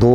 2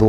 2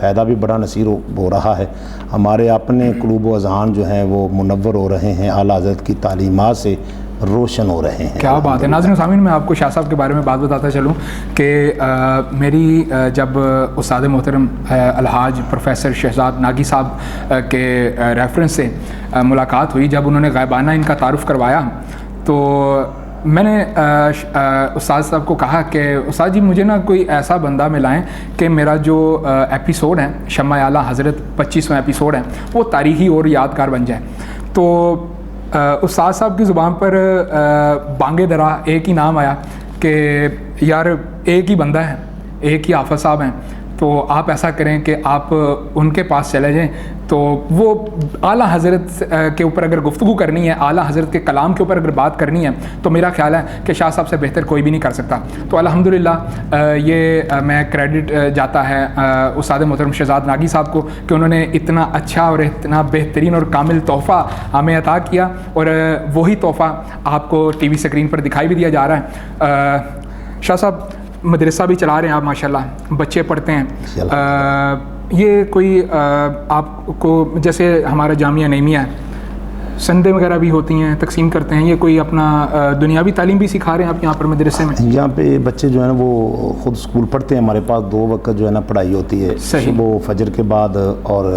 فائدہ بھی بڑا نصیر ہو رہا ہے، ہمارے اپنے قلوب و اذہان جو ہیں وہ منور ہو رہے ہیں، اعلیٰ حضرت کی تعلیمات سے روشن ہو رہے ہیں۔ کیا بات ہے۔ ناظرین و سامعین، میں آپ کو شاہ صاحب کے بارے میں بات بتاتا چلوں کہ میری جب استاد محترم الحاج پروفیسر شہزاد ناگی صاحب کے ریفرنس سے ملاقات ہوئی، جب انہوں نے غائبانہ ان کا تعارف کروایا، تو میں نے استاد صاحب کو کہا کہ استاد جی مجھے نا کوئی ایسا بندہ ملائیں کہ میرا جو ایپیسوڈ ہے شمع اعلیٰ حضرت 25واں ایپیسوڈ ہے وہ تاریخی اور یادگار بن جائے۔ تو استاد صاحب کی زبان پر بانگے درا ایک ہی نام آیا کہ یار ایک ہی بندہ ہے، ایک ہی حافظ صاحب ہیں، تو آپ ایسا کریں کہ آپ ان کے پاس چلے جائیں، تو وہ اعلیٰ حضرت کے اوپر اگر گفتگو کرنی ہے، اعلیٰ حضرت کے کلام کے اوپر اگر بات کرنی ہے، تو میرا خیال ہے کہ شاہ صاحب سے بہتر کوئی بھی نہیں کر سکتا۔ تو الحمدللہ یہ میں کریڈٹ جاتا ہے استاد محترم شہزاد ناگی صاحب کو کہ انہوں نے اتنا اچھا اور اتنا بہترین اور کامل تحفہ ہمیں عطا کیا، اور وہی تحفہ آپ کو ٹی وی اسکرین پر دکھائی بھی دیا جا رہا ہے۔ شاہ صاحب مدرسہ بھی چلا رہے ہیں آپ، ماشاءاللہ بچے پڑھتے ہیں، یہ کوئی آپ کو جیسے ہمارا جامعہ نعیمیہ ہے، سندیں وغیرہ بھی ہوتی ہیں، تقسیم کرتے ہیں، یہ کوئی اپنا دنیاوی تعلیم بھی سکھا رہے ہیں آپ یہاں پر مدرسے میں؟ یہاں پہ بچے جو ہیں نا وہ خود اسکول پڑھتے ہیں، ہمارے پاس 2 وقت جو ہے نا پڑھائی ہوتی ہے، صبح و فجر کے بعد اور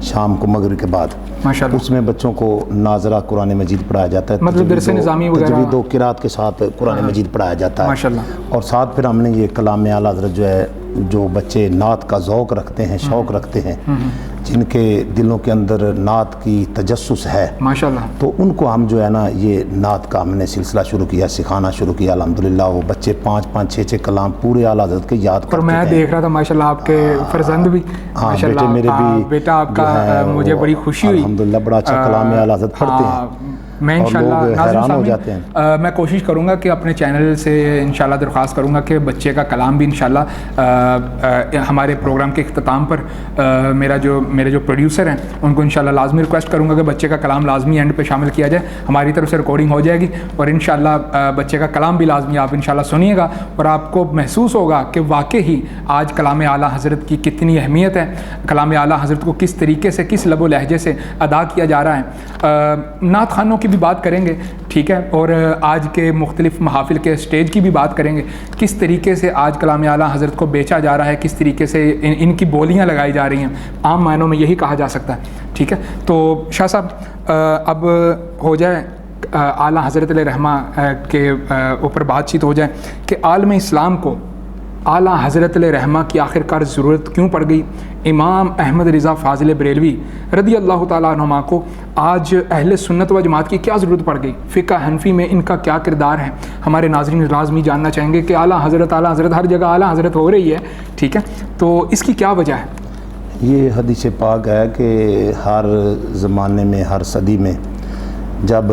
شام کو مغرب کے بعد۔ ماشاءاللہ اس میں بچوں کو ناظرہ قرآن مجید پڑھایا جاتا ہے، مطلب درس نظامی وغیرہ، تجوید و قرات کے ساتھ قرآن مجید پڑھایا جاتا ہے ماشاءاللہ، اور ساتھ پھر ہم نے یہ کلام اعلیٰ حضرت جو ہے، جو بچے نعت کا ذوق رکھتے ہیں، شوق رکھتے ہیں، جن کے دلوں کے اندر نعت کی تجسس ہے ماشاءاللہ، تو ان کو ہم جو ہے نا یہ نعت کا ہم نے سلسلہ شروع کیا، سکھانا شروع کیا۔ الحمدللہ وہ بچے 5-5 6-6 کلام پورے اعلیٰ حضرت کے یاد کرتے ہیں۔ اور میں دیکھ رہا تھا ماشاءاللہ آپ کے فرزند بھی، بیٹے میرے بھی، بیٹا آپ کا مجھے بڑی خوشی ہوئی، الحمدللہ بڑا اچھا کلام اعلیٰ حضرت پڑھتے ہیں، میں انشاءاللہ حیران ہو جاتے ہیں۔ میں کوشش کروں گا کہ اپنے چینل سے انشاءاللہ درخواست کروں گا کہ بچے کا کلام بھی انشاءاللہ ہمارے پروگرام کے اختتام پر میرے جو پروڈیوسر ہیں ان کو انشاءاللہ لازمی ریکویسٹ کروں گا کہ بچے کا کلام لازمی اینڈ پہ شامل کیا جائے، ہماری طرف سے ریکارڈنگ ہو جائے گی، اور انشاءاللہ بچے کا کلام بھی لازمی آپ انشاءاللہ سنیے گا، اور آپ کو محسوس ہوگا کہ واقعی آج کلام اعلیٰ حضرت کی کتنی اہمیت ہے، کلام اعلیٰ حضرت کو کس طریقے سے، کس لب و لہجے سے ادا کیا جا رہا ہے۔ نعت خوانوں کی بھی بات کریں گے، ٹھیک ہے، اور آج کے مختلف محافل کے اسٹیج کی بھی بات کریں گے، کس طریقے سے آج کلام اعلیٰ حضرت کو بیچا جا رہا ہے، کس طریقے سے ان کی بولیاں لگائی جا رہی ہیں، عام معنوں میں یہی کہا جا سکتا ہے، ٹھیک ہے۔ تو شاہ صاحب اب ہو جائے اعلیٰ حضرت علیہ رحمہ کے اوپر بات چیت ہو جائے کہ عالم اسلام کو اعلیٰ حضرت علیہ رحمہ کی آخر کار ضرورت کیوں پڑ گئی، امام احمد رضا فاضل بریلوی رضی اللہ تعالیٰ عنہما کو آج اہل سنت و جماعت کی کیا ضرورت پڑ گئی، فقہ حنفی میں ان کا کیا کردار ہے، ہمارے ناظرین لازمی جاننا چاہیں گے کہ اعلیٰ حضرت ہر جگہ اعلیٰ حضرت ہو رہی ہے، ٹھیک ہے، تو اس کی کیا وجہ ہے؟ یہ حدیث پاک ہے کہ ہر زمانے میں، ہر صدی میں جب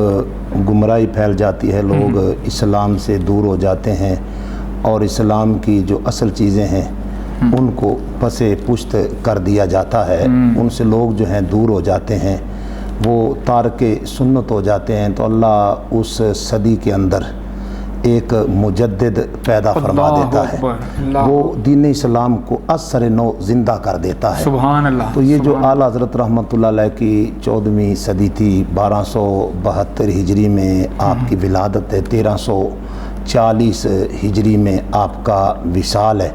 گمراہی پھیل جاتی ہے، لوگ اسلام سے دور ہو جاتے ہیں اور اسلام کی جو اصل چیزیں ہیں ان کو پس پشت کر دیا جاتا ہے، ان سے لوگ جو ہیں دور ہو جاتے ہیں، وہ تارک سنت ہو جاتے ہیں، تو اللہ اس صدی کے اندر ایک مجدد پیدا فرما دیتا ہے، وہ دین اسلام کو اثر نو زندہ کر دیتا ہے۔ سبحان اللہ۔ تو یہ جو اعلیٰ حضرت رحمۃ اللہ علیہ کی 14ویں صدی تھی، 1272 ہجری میں آپ کی ولادت ہے، 1340 ہجری میں آپ کا وصال ہے،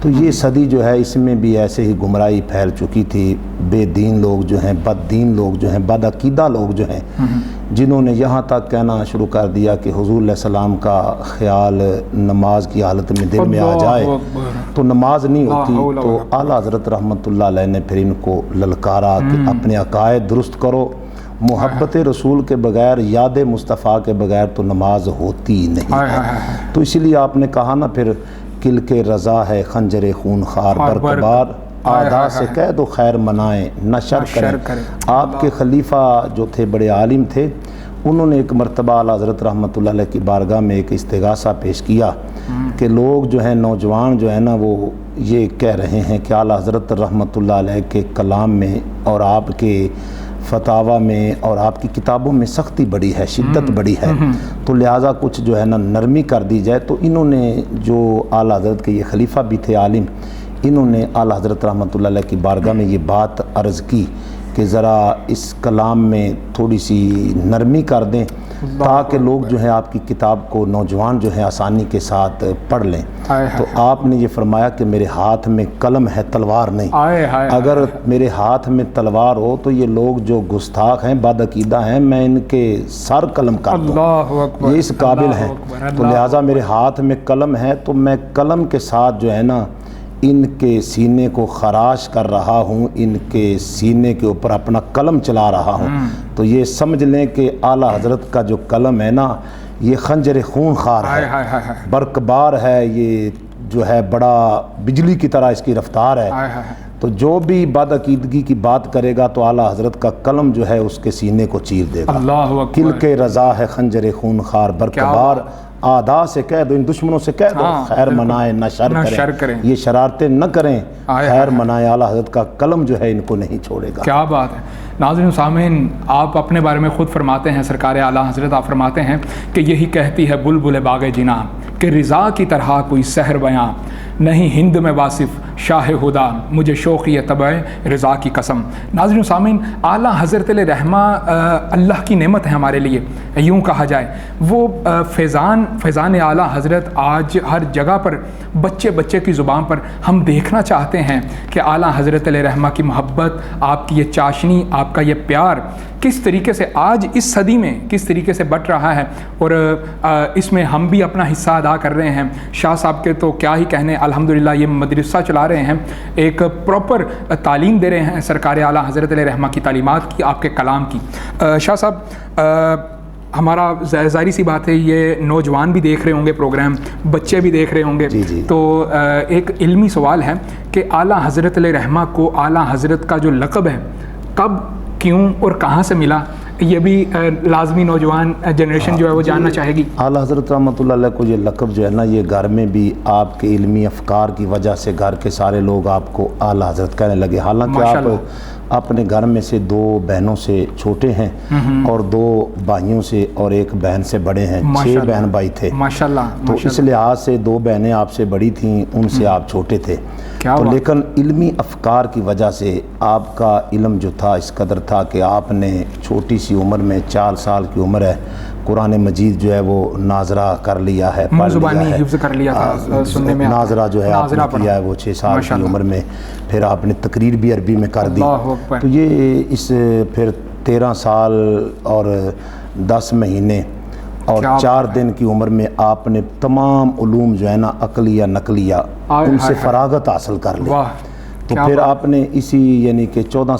تو یہ صدی جو ہے اس میں بھی ایسے ہی گمراہی پھیل چکی تھی، بے دین لوگ جو ہیں، بد دین لوگ جو ہیں، بد عقیدہ لوگ جو ہیں، جنہوں نے یہاں تک کہنا شروع کر دیا کہ حضور علیہ السلام کا خیال نماز کی حالت میں دل میں آ جائے تو نماز نہیں ہوتی، تو اعلیٰ حضرت رحمۃ اللہ علیہ نے پھر ان کو للکارا کہ اپنے عقائد درست کرو، محبت رسول کے بغیر، یاد مصطفیٰ کے بغیر تو نماز ہوتی نہیں ہے، تو اسی لیے آپ نے کہا نا پھر کل کے رضا ہے خنجر خون خار برقبار، آدھا سے قید و خیر منائیں نہ شر کریں۔ آپ کے خلیفہ جو تھے بڑے عالم تھے، انہوں نے ایک مرتبہ اعلیٰ حضرت رحمۃ اللہ علیہ کی بارگاہ میں ایک استغاثہ پیش کیا کہ لوگ جو ہیں، نوجوان جو ہیں نا، وہ یہ کہہ رہے ہیں کہ اعلیٰ حضرت رحمۃ اللہ علیہ کے کلام میں اور آپ کے فتاویٰ میں اور آپ کی کتابوں میں سختی بڑی ہے، شدت بڑی ہے، تو لہٰذا کچھ جو ہے نا نرمی کر دی جائے۔ تو انہوں نے جو اعلیٰ حضرت کے یہ خلیفہ بھی تھے عالم، انہوں نے اعلیٰ حضرت رحمۃ اللہ علیہ کی بارگاہ میں یہ بات عرض کی کہ ذرا اس کلام میں تھوڑی سی نرمی کر دیں تاکہ لوگ جو ہیں آپ کی کتاب کو نوجوان جو ہیں آسانی کے ساتھ پڑھ لیں. تو آپ نے یہ فرمایا کہ میرے ہاتھ میں قلم ہے تلوار نہیں. اگر میرے ہاتھ میں تلوار ہو تو یہ لوگ جو گستاخ ہیں بد عقیدہ ہیں میں ان کے سر قلم کر دوں, یہ اس قابل ہیں. تو لہٰذا میرے ہاتھ میں قلم ہے تو میں قلم کے ساتھ جو ہے نا ان کے سینے کو خراش کر رہا ہوں, ان کے سینے کے اوپر اپنا قلم چلا رہا ہوں. تو یہ سمجھ لیں کہ اعلیٰ حضرت کا جو قلم ہے نا یہ خنجر خون خوار ہے, برقبار ہے, یہ جو ہے بڑا بجلی کی طرح اس کی رفتار ہے. تو جو بھی بد عقیدگی کی بات کرے گا تو اعلیٰ حضرت کا قلم جو ہے اس کے سینے کو چیر دے گا. کل کے رضا ہے خنجر خون خوار, برقبار آدھا سے کہہ دو, ان دشمنوں سے کہہ دو خیر منائے نہ شر کریں, یہ شرارتیں نہ کریں, خیر منائے. اعلیٰ حضرت کا قلم جو ہے ان کو نہیں چھوڑے گا. کیا بات ہے. ناظرین سامعین, آپ اپنے بارے میں خود فرماتے ہیں, سرکار اعلیٰ حضرت آپ فرماتے ہیں کہ یہی کہتی ہے بلبل باغ جناں کہ رضا کی طرح کوئی سحر بیاں نہیں ہند میں واصف شاہ خدا مجھے شوقی طبع رضا کی قسم. ناظرین سامعین, اعلیٰ حضرت علیہ رحمہ اللہ کی نعمت ہے ہمارے لیے, یوں کہا جائے. وہ فیضان اعلیٰ حضرت آج ہر جگہ پر بچے کی زبان پر ہم دیکھنا چاہتے ہیں کہ اعلیٰ حضرت علیہ رحمہ کی محبت, آپ کی یہ چاشنی, آپ کا یہ پیار کس طریقے سے آج اس صدی میں کس طریقے سے بٹ رہا ہے, اور اس میں ہم بھی اپنا حصہ ادا کر رہے ہیں. شاہ صاحب کے تو کیا ہی کہنے, الحمدللہ یہ مدرسہ چلا رہے ہیں, ایک پراپر تعلیم دے رہے ہیں سرکار اعلیٰ حضرت علیہ رحمہ کی تعلیمات کی, آپ کے کلام کی. شاہ صاحب, ہمارا ظاہری سی بات ہے یہ نوجوان بھی دیکھ رہے ہوں گے پروگرام, بچے بھی دیکھ رہے ہوں گے. تو ایک علمی سوال ہے کہ اعلیٰ حضرت علیہ رحمہ کو اعلیٰ حضرت کا جو لقب ہے کب, کیوں اور کہاں سے ملا, یہ بھی لازمی نوجوان جنریشن جو ہے وہ جاننا چاہے گی. اعلیٰ حضرت رحمۃ اللہ علیہ کو یہ لقب جو ہے نا یہ گھر میں بھی آپ کے علمی افکار کی وجہ سے گھر کے سارے لوگ آپ کو اعلیٰ حضرت کہنے لگے. حالانکہ آپ اپنے گھر میں سے 2 بہنوں سے چھوٹے ہیں اور 2 بھائیوں سے اور 1 بہن سے بڑے ہیں, 6 بہن بھائی تھے. تو اس لحاظ سے 2 بہنیں آپ سے بڑی تھیں, ان سے آپ چھوٹے تھے. تو لیکن علمی افکار کی وجہ سے آپ کا علم جو تھا اس قدر تھا کہ آپ نے چھوٹی سی عمر میں 4 سال کی عمر ہے قرآن مجید جو ہے وہ ناظرہ کر لیا ہے, حفظ کر لیا تھا. سننے میں ناظرہ جو ہے آپ نے کیا ہے وہ 6 سال کی عمر میں. پھر آپ نے تقریر بھی عربی میں کر دی. تو یہ اس پھر 13 سال اور 10 مہینے اور 4 دن کی عمر میں آپ نے تمام علوم جو ہے نا عقلیہ نقلیہ ان سے فراغت حاصل کر لی. تو پھر آپ نے اسی یعنی کہ 14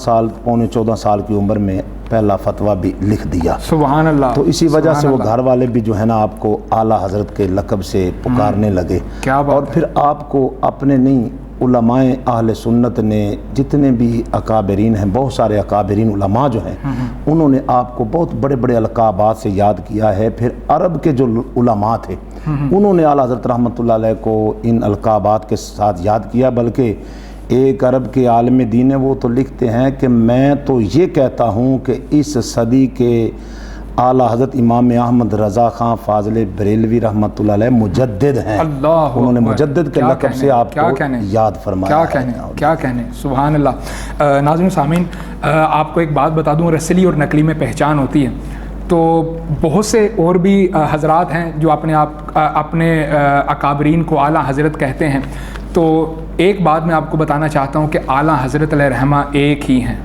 سال کی عمر میں پہلا فتویٰ بھی لکھ دیا. سبحان اللہ. تو اسی وجہ سے وہ گھر والے بھی جو ہے نا آپ کو اعلیٰ حضرت کے لقب سے پکارنے لگے. اور پھر آپ کو اپنے نہیں علماء اہل سنت نے جتنے بھی اکابرین ہیں, بہت سارے اکابرین علماء جو ہیں انہوں نے آپ کو بہت بڑے بڑے القابات سے یاد کیا ہے. پھر عرب کے جو علماء تھے انہوں نے اعلیٰ حضرت رحمۃ اللہ علیہ کو ان القابات کے ساتھ یاد کیا. بلکہ ایک عرب کے عالم دین ہے وہ تو لکھتے ہیں کہ میں تو یہ کہتا ہوں کہ اس صدی کے اعلیٰ حضرت امام احمد رضا خان فاضل بریلوی رحمۃ اللہ علیہ مجدد ہیں. انہوں نے مجدد کے لقب سے آپ کو یاد فرمایا. کیا کہنے, سبحان اللہ. ناظرین سامعین, آپ کو ایک بات بتا دوں, رسلی اور نقلی میں پہچان ہوتی ہے. تو بہت سے اور بھی حضرات ہیں جو اپنے اکابرین کو اعلیٰ حضرت کہتے ہیں. تو ایک بات میں آپ کو بتانا چاہتا ہوں کہ اعلیٰ حضرت علیہ رحمہ ایک ہی ہیں.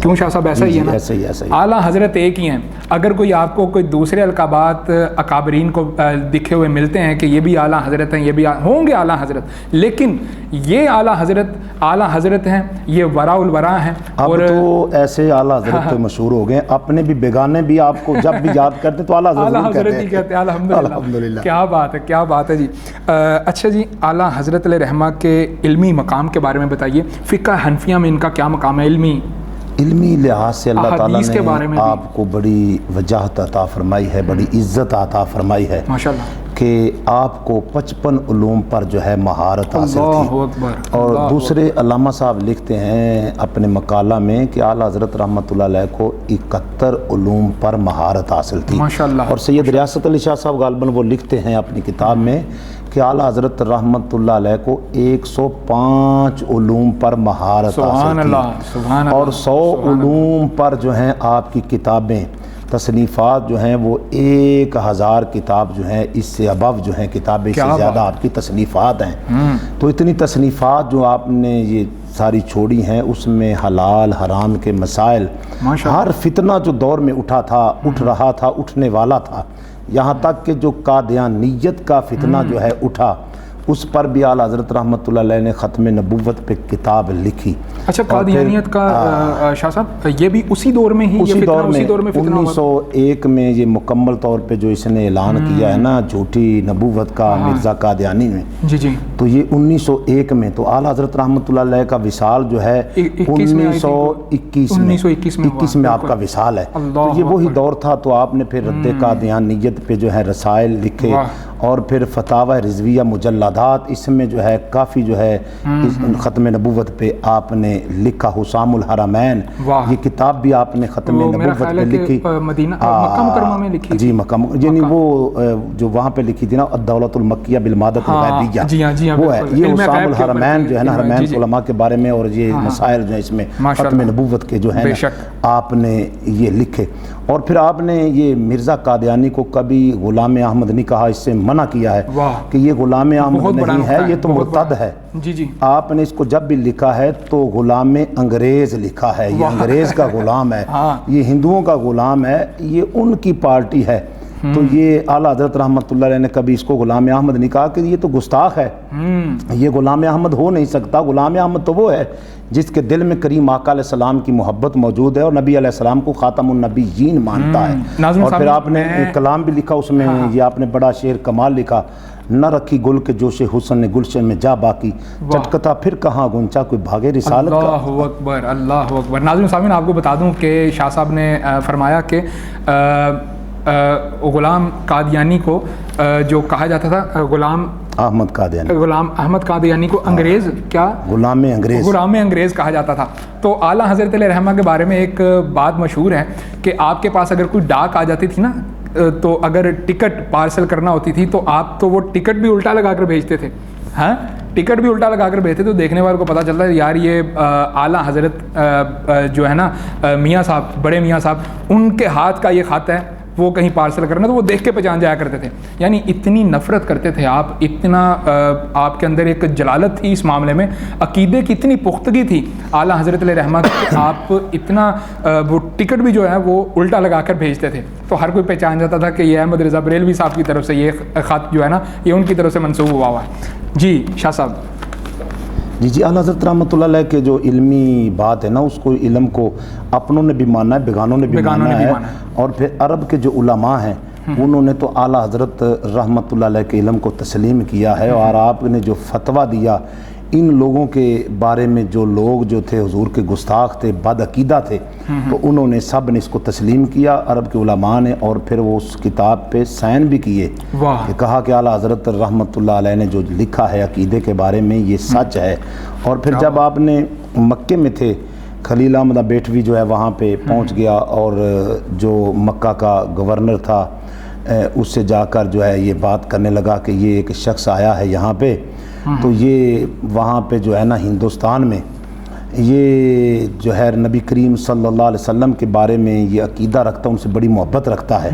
کیوں شاہ صاحب, ایسا ہی ہے نا, اعلیٰ حضرت ایک ہی ہیں. اگر کوئی آپ کو کوئی دوسرے القابات اکابرین کو دکھے ہوئے ملتے ہیں کہ یہ بھی اعلیٰ حضرت ہیں, یہ بھی ہوں گے اعلیٰ حضرت, لیکن یہ اعلیٰ حضرت ہیں, یہ ورا الورا ہیں. اور تو ایسے اعلیٰ حضرت تو مشہور ہو گئے, اپنے بھی بیگانے بھی آپ کو جب بھی یاد کرتے تو اعلیٰ حضرت ہی کہتے ہیں. الحمدللہ. کیا بات ہے جی. اچھا جی, اعلیٰ حضرت علیہ رحمہ کے علمی مقام کے بارے میں بتائیے. فقہ حنفیہ میں ان کا کیا مقام ہے علمی لحاظ سے؟ اللہ تعالیٰ نے آپ کو بڑی وجاہت عطا فرمائی ہے, بڑی عزت عطا فرمائی ہے. ماشاءاللہ. کہ آپ کو 55 علوم پر جو ہے مہارت حاصل تھی. اور دوسرے علامہ صاحب لکھتے ہیں اپنے مقالہ میں کہ اعلیٰ حضرت رحمۃ اللہ علیہ کو 71 علوم پر مہارت حاصل تھی. اور سید ریاست علی شاہ صاحب غالباً وہ لکھتے ہیں اپنی کتاب میں کہ اعلیٰ حضرت رحمۃ اللہ علیہ کو 105 علوم پر مہارت حاصل تھی. اور 100 علوم پر جو ہیں آپ کی کتابیں تصنیفات جو ہیں وہ 1000 کتاب جو ہیں اس سے ابو جو ہیں کتابیں سے زیادہ آپ کی تصنیفات ہیں. تو اتنی تصنیفات جو آپ نے یہ ساری چھوڑی ہیں اس میں حلال حرام کے مسائل، ہر فتنہ جو دور میں اٹھا تھا، اٹھ رہا تھا، اٹھنے والا تھا، یہاں تک کہ جو قادیانیت کا فتنہ جو ہے اٹھا اس پر بھی اعلیٰ حضرت رحمۃ اللہ علیہ نے ختم نبوت پہ کتاب لکھی. اچھا قادیانیت کا شاہ صاحب یہ بھی اسی دور میں ہی اسی دور میں 1901 میں یہ مکمل طور پہ جو اس نے اعلان کیا ہے نا جھوٹی نبوت کا مرزا قادیانی میں، جی تو یہ 1901 میں. تو اعلیٰ حضرت رحمۃ اللہ علیہ کا وصال جو ہے 1921 میں آپ کا وصال ہے. تو یہ وہی دور تھا. تو آپ نے پھر رد قادیانیت پہ جو ہے رسائل لکھے اور پھر فتاوی رضویہ مجلدات، اس میں جو ہے کافی جو ہے ختم نبوت پہ آپ نے لکھا. حسام الحرمین یہ کتاب بھی آپ نے ختم نبوت پہ لکھی، مکہ مکرمہ میں لکھی. جی مکہ، یعنی وہ جو وہاں پہ لکھی تھی نا الدولۃ المکیہ بالمادۃ الغیبیہ، وہ ہے. یہ حسام الحرمین جو ہے نا حرمین علماء کے بارے میں اور یہ مسائل جو ہیں اس میں ختم نبوت کے جو ہے آپ نے یہ لکھے. اور پھر آپ نے یہ مرزا قادیانی کو کبھی غلام احمد نہیں کہا، اس سے منع کیا ہے کہ یہ غلام احمد نہیں ہے، یہ تو مرتد ہے. آپ نے اس کو جب بھی لکھا ہے تو غلام انگریز لکھا ہے. یہ انگریز کا غلام ہے، یہ ہندوؤں کا غلام ہے، یہ ان کی پارٹی ہے. تو یہ اعلیٰ حضرت رحمۃ اللہ علیہ نے کبھی اس کو غلام احمد نہیں کہا کہ یہ تو گستاخ ہے، یہ غلام احمد ہو نہیں سکتا. غلام احمد تو وہ ہے جس کے دل میں کریم آقا علیہ السلام کی محبت موجود ہے اور نبی علیہ السلام کو خاتم النبیین مانتا ہے. اور پھر آپ نے کلام بھی لکھا اس میں، یہ آپ نے بڑا شعر کمال لکھا، نہ رکھی گل کے جوش حسن نے گلشن میں جا باقی، چٹکتا پھر کہاں گنچا کوئی بھاگے رسالت کا. اللہ اکبر، اللہ اکبر. ناظرین سامعین آپ کو بتا دوں کہ شاہ صاحب نے فرمایا کہ غلام قادیانی کو جو کہا جاتا تھا غلام احمد قادیانی کو انگریز کیا غلام انگریز کہا جاتا تھا. تو اعلیٰ حضرت علیہ رحمہ کے بارے میں ایک بات مشہور ہے کہ آپ کے پاس اگر کوئی ڈاک آ جاتی تھی نا، تو اگر ٹکٹ پارسل کرنا ہوتی تھی تو آپ تو وہ ٹکٹ بھی الٹا لگا کر بھیجتے تھے. ہاں ٹکٹ بھی الٹا لگا کر بھیجتے تو دیکھنے والوں کو پتہ چلتا ہے یار یہ اعلیٰ حضرت جو ہے نا میاں صاحب، بڑے میاں صاحب، ان کے ہاتھ کا یہ خط ہے، وہ کہیں پارسل کرنا تو وہ دیکھ کے پہچان جایا کرتے تھے. یعنی اتنی نفرت کرتے تھے آپ، اتنا آپ کے اندر ایک جلالت تھی اس معاملے میں، عقیدے کی اتنی پختگی تھی اعلیٰ حضرت علیہ رحمہ کہ آپ اتنا وہ ٹکٹ بھی جو ہے وہ الٹا لگا کر بھیجتے تھے. تو ہر کوئی پہچان جاتا تھا کہ یہ احمد رضا بریلوی صاحب کی طرف سے یہ خط جو ہے نا یہ ان کی طرف سے منسوب ہوا ہوا ہے. جی شاہ صاحب. جی اعلیٰ حضرت رحمۃ اللہ علیہ کے جو علمی بات ہے نا، اس کو علم کو اپنوں نے بھی ماننا ہے، بیگانوں نے بھی ماننا ہے. اور پھر عرب کے جو علماء ہیں انہوں نے تو اعلیٰ حضرت رحمۃ اللہ علیہ کے علم کو تسلیم کیا ہے. اور آپ نے جو فتویٰ دیا ان لوگوں کے بارے میں، جو لوگ جو تھے حضور کے گستاخ تھے، بد عقیدہ تھے، تو انہوں نے سب نے اس کو تسلیم کیا عرب کے علماء نے. اور پھر وہ اس کتاب پہ سائن بھی کیے کہ کہا کہ اعلیٰ حضرت رحمۃ اللہ علیہ نے جو لکھا ہے عقیدے کے بارے میں یہ سچ ہے. اور پھر جب آپ نے مکے میں تھے، خلیل احمد بیٹھوی جو ہے وہاں پہ پہنچ گیا اور جو مکہ کا گورنر تھا اس سے جا کر جو ہے یہ بات کرنے لگا کہ یہ ایک شخص آیا ہے یہاں پہ. تو یہ وہاں پہ جو ہے نا ہندوستان میں یہ جو ہے نبی کریم صلی اللہ علیہ وسلم کے بارے میں یہ عقیدہ رکھتا ہے، ان سے بڑی محبت رکھتا ہے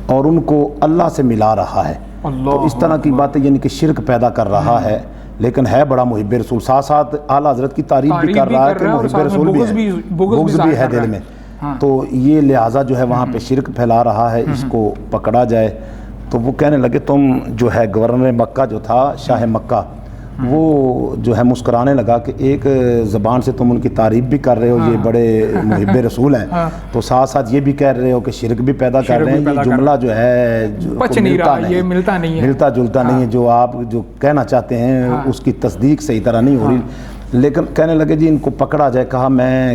اور ان کو اللہ سے ملا رہا ہے. تو اس طرح کی باتیں یعنی کہ شرک پیدا کر رہا ہے، لیکن ہے بڑا محب رسول. ساتھ ساتھ اعلیٰ حضرت کی تعریف بھی کر رہا ہے کہ محب رسول بھی ہے، بغض بھی ہے دل میں. تو یہ لہٰذا جو ہے وہاں پہ شرک پھیلا رہا ہے، اس کو پکڑا جائے. تو وہ کہنے لگے تم جو ہے گورنر مکہ جو تھا شاہ مکہ، وہ جو ہے مسکرانے لگا کہ ایک زبان سے تم ان کی تعریف بھی کر رہے ہو، یہ بڑے محب رسول ہیں، تو ساتھ ساتھ یہ بھی کہہ رہے ہو کہ شرک بھی پیدا کر رہے ہیں. یہ جملہ جو ہے ملتا جلتا نہیں ہے، جو آپ جو کہنا چاہتے ہیں اس کی تصدیق صحیح طرح نہیں ہو رہی. لیکن کہنے لگے جی ان کو پکڑا جائے. کہا میں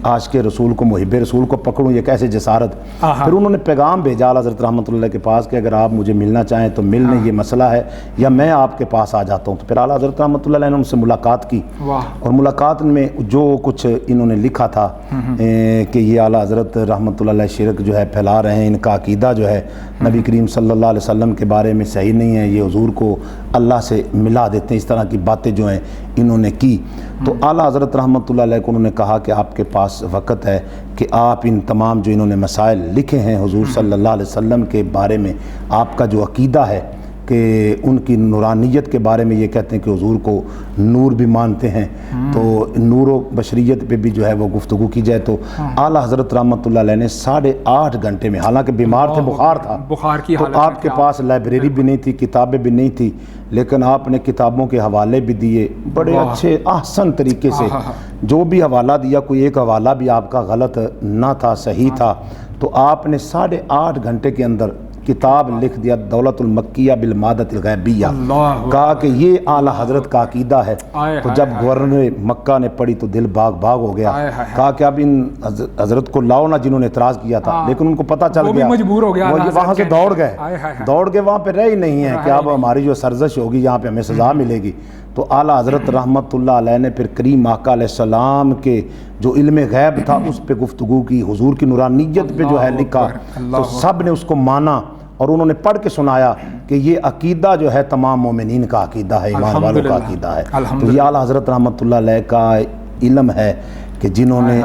عاشق رسول کو محب رسول کو پکڑوں, یہ کیسے جسارت. پھر انہوں نے پیغام بھیجا اعلیٰ حضرت رحمۃ اللہ کے پاس کہ اگر آپ مجھے ملنا چاہیں تو مل لیں, یہ مسئلہ ہے, یا میں آپ کے پاس آ جاتا ہوں. تو پھر اعلیٰ حضرت رحمۃ اللہ نے ان سے ملاقات کی, اور ملاقات میں جو کچھ انہوں نے لکھا تھا کہ یہ اعلیٰ حضرت رحمۃ اللہ علیہ شرک جو ہے پھیلا رہے ہیں, ان کا عقیدہ جو ہے نبی کریم صلی اللہ علیہ وسلم کے بارے میں صحیح نہیں ہے, یہ حضور کو اللہ سے ملا دیتے ہیں, اس طرح کی باتیں جو ہیں انہوں نے کی. تو اعلیٰ حضرت رحمۃ اللہ علیہ کو انہوں نے کہا کہ آپ کے پاس وقت ہے کہ آپ ان تمام جو انہوں نے مسائل لکھے ہیں حضور صلی اللہ علیہ وسلم کے بارے میں, آپ کا جو عقیدہ ہے کہ ان کی نورانیت کے بارے میں یہ کہتے ہیں کہ حضور کو نور بھی مانتے ہیں, تو نور و بشریت پہ بھی جو ہے وہ گفتگو کی جائے. تو اعلیٰ حضرت رحمۃ اللہ علیہ نے 8.5 گھنٹے میں, حالانکہ بیمار تھے, بخار تھا, بخار کی تو آپ کے پاس لائبریری بھی نہیں تھی, کتابیں بھی نہیں تھی, لیکن آپ نے کتابوں کے حوالے بھی دیے بڑے اچھے احسن طریقے سے. جو بھی حوالہ دیا کوئی ایک حوالہ بھی آپ کا غلط نہ تھا, صحیح تھا. تو آپ نے 8.5 گھنٹے کے اندر کتاب لکھ دیا دولت المکیہ بالمادۃ الغیبیہ. کہا کہ یہ اعلیٰ حضرت کا عقیدہ ہے. تو جب گورنر مکہ نے پڑھی تو دل باغ باغ ہو گیا. کہا کہ اب ان حضرت کو لاؤ نا جنہوں نے اعتراض کیا تھا, لیکن ان کو پتہ چل گیا, مجبور ہو گیا, وہاں سے دوڑ گئے وہاں پہ رہ ہی نہیں ہے کہ اب ہماری جو سرزش ہوگی یہاں پہ ہمیں سزا ملے گی. تو اعلیٰ حضرت رحمۃ اللہ علیہ نے پھر کریم آقا علیہ السلام کے جو علم غیب تھا اس پہ گفتگو کی, حضور کی نورانیت پہ جو ہے لکھا, تو سب نے اس کو مانا اور انہوں نے پڑھ کے سنایا کہ یہ عقیدہ جو ہے تمام مومنین کا عقیدہ ہے, ایمان والوں کا عقیدہ ہے. تو یہ اعلیٰ حضرت رحمۃ اللہ علیہ کا علم ہے کہ جنہوں نے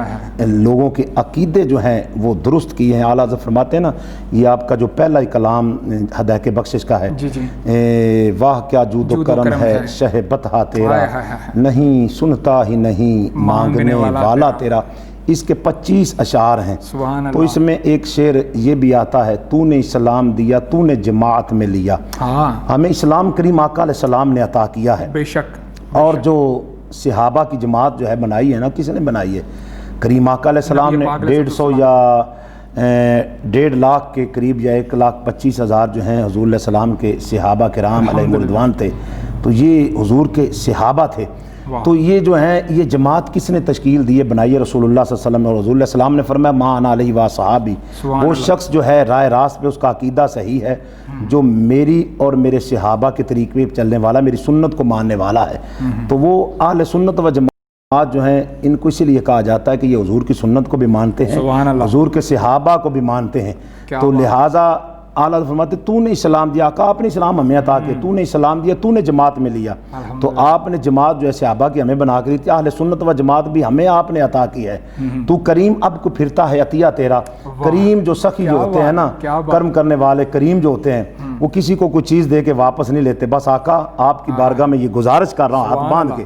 لوگوں کے عقیدے جو ہیں وہ درست کیے ہیں. اعلیٰ حضرت فرماتے ہیں نا, یہ آپ کا جو پہلا ہی کلام ہدایت بخشش کا ہے, واہ کیا جود و کرم ہے شہ بطحہ تیرا, نہیں سنتا ہی نہیں مانگنے والا تیرا. اس کے 25 اشعار ہیں. تو اس میں ایک شعر یہ بھی آتا ہے, تو نے اسلام دیا تو نے جماعت میں لیا. ہمیں اسلام کریم آقا علیہ السلام نے عطا کیا ہے, بے شک. اور جو صحابہ کی جماعت جو ہے بنائی ہے نا, کس نے بنائی ہے؟ کریم آقا علیہ السلام نے 150 یا 1.5 لاکھ کے قریب یا 1,25,000 جو ہیں حضور علیہ السلام کے صحابہ کرام علیہ رضوان تھے. تو یہ حضور کے صحابہ تھے. تو یہ جو ہیں یہ جماعت کس نے تشکیل دی ہے, بنائی ہے رسول اللہ صلی اللہ علیہ وسلم. اور حضور علیہ السلام نے فرمایا ما انا علیہ و صحابی, وہ شخص جو ہے رائے راست پہ اس کا عقیدہ صحیح ہے جو میری اور میرے صحابہ کے طریقے پہ چلنے والا, میری سنت کو ماننے والا ہے. تو وہ اہل سنت و جماعت جو ہیں ان کو اسی لیے کہا جاتا ہے کہ یہ حضور کی سنت کو بھی مانتے ہیں, حضور کے صحابہ کو بھی مانتے ہیں. تو لہٰذا اعلیٰ فرماتے تو نے اسلام دیا, آقا آپ نے اسلام ہمیں عطا کیا, تو نے اسلام دیا, تو نے جماعت میں لیا. تو آپ نے جماعت جو ہے صحابہ کی ہمیں بنا کے دی تھی, اہل سنت و جماعت بھی ہمیں آپ نے عطا کی ہے. تو کریم اب کو پھرتا ہے عطیہ تیرا. کریم جو سخی جو ہوتے ہیں نا, کرم کرنے والے کریم جو ہوتے ہیں, وہ کسی کو کوئی چیز دے کے واپس نہیں لیتے. بس آقا آپ کی بارگاہ میں یہ گزارش کر رہا ہوں ہاتھ باندھ کے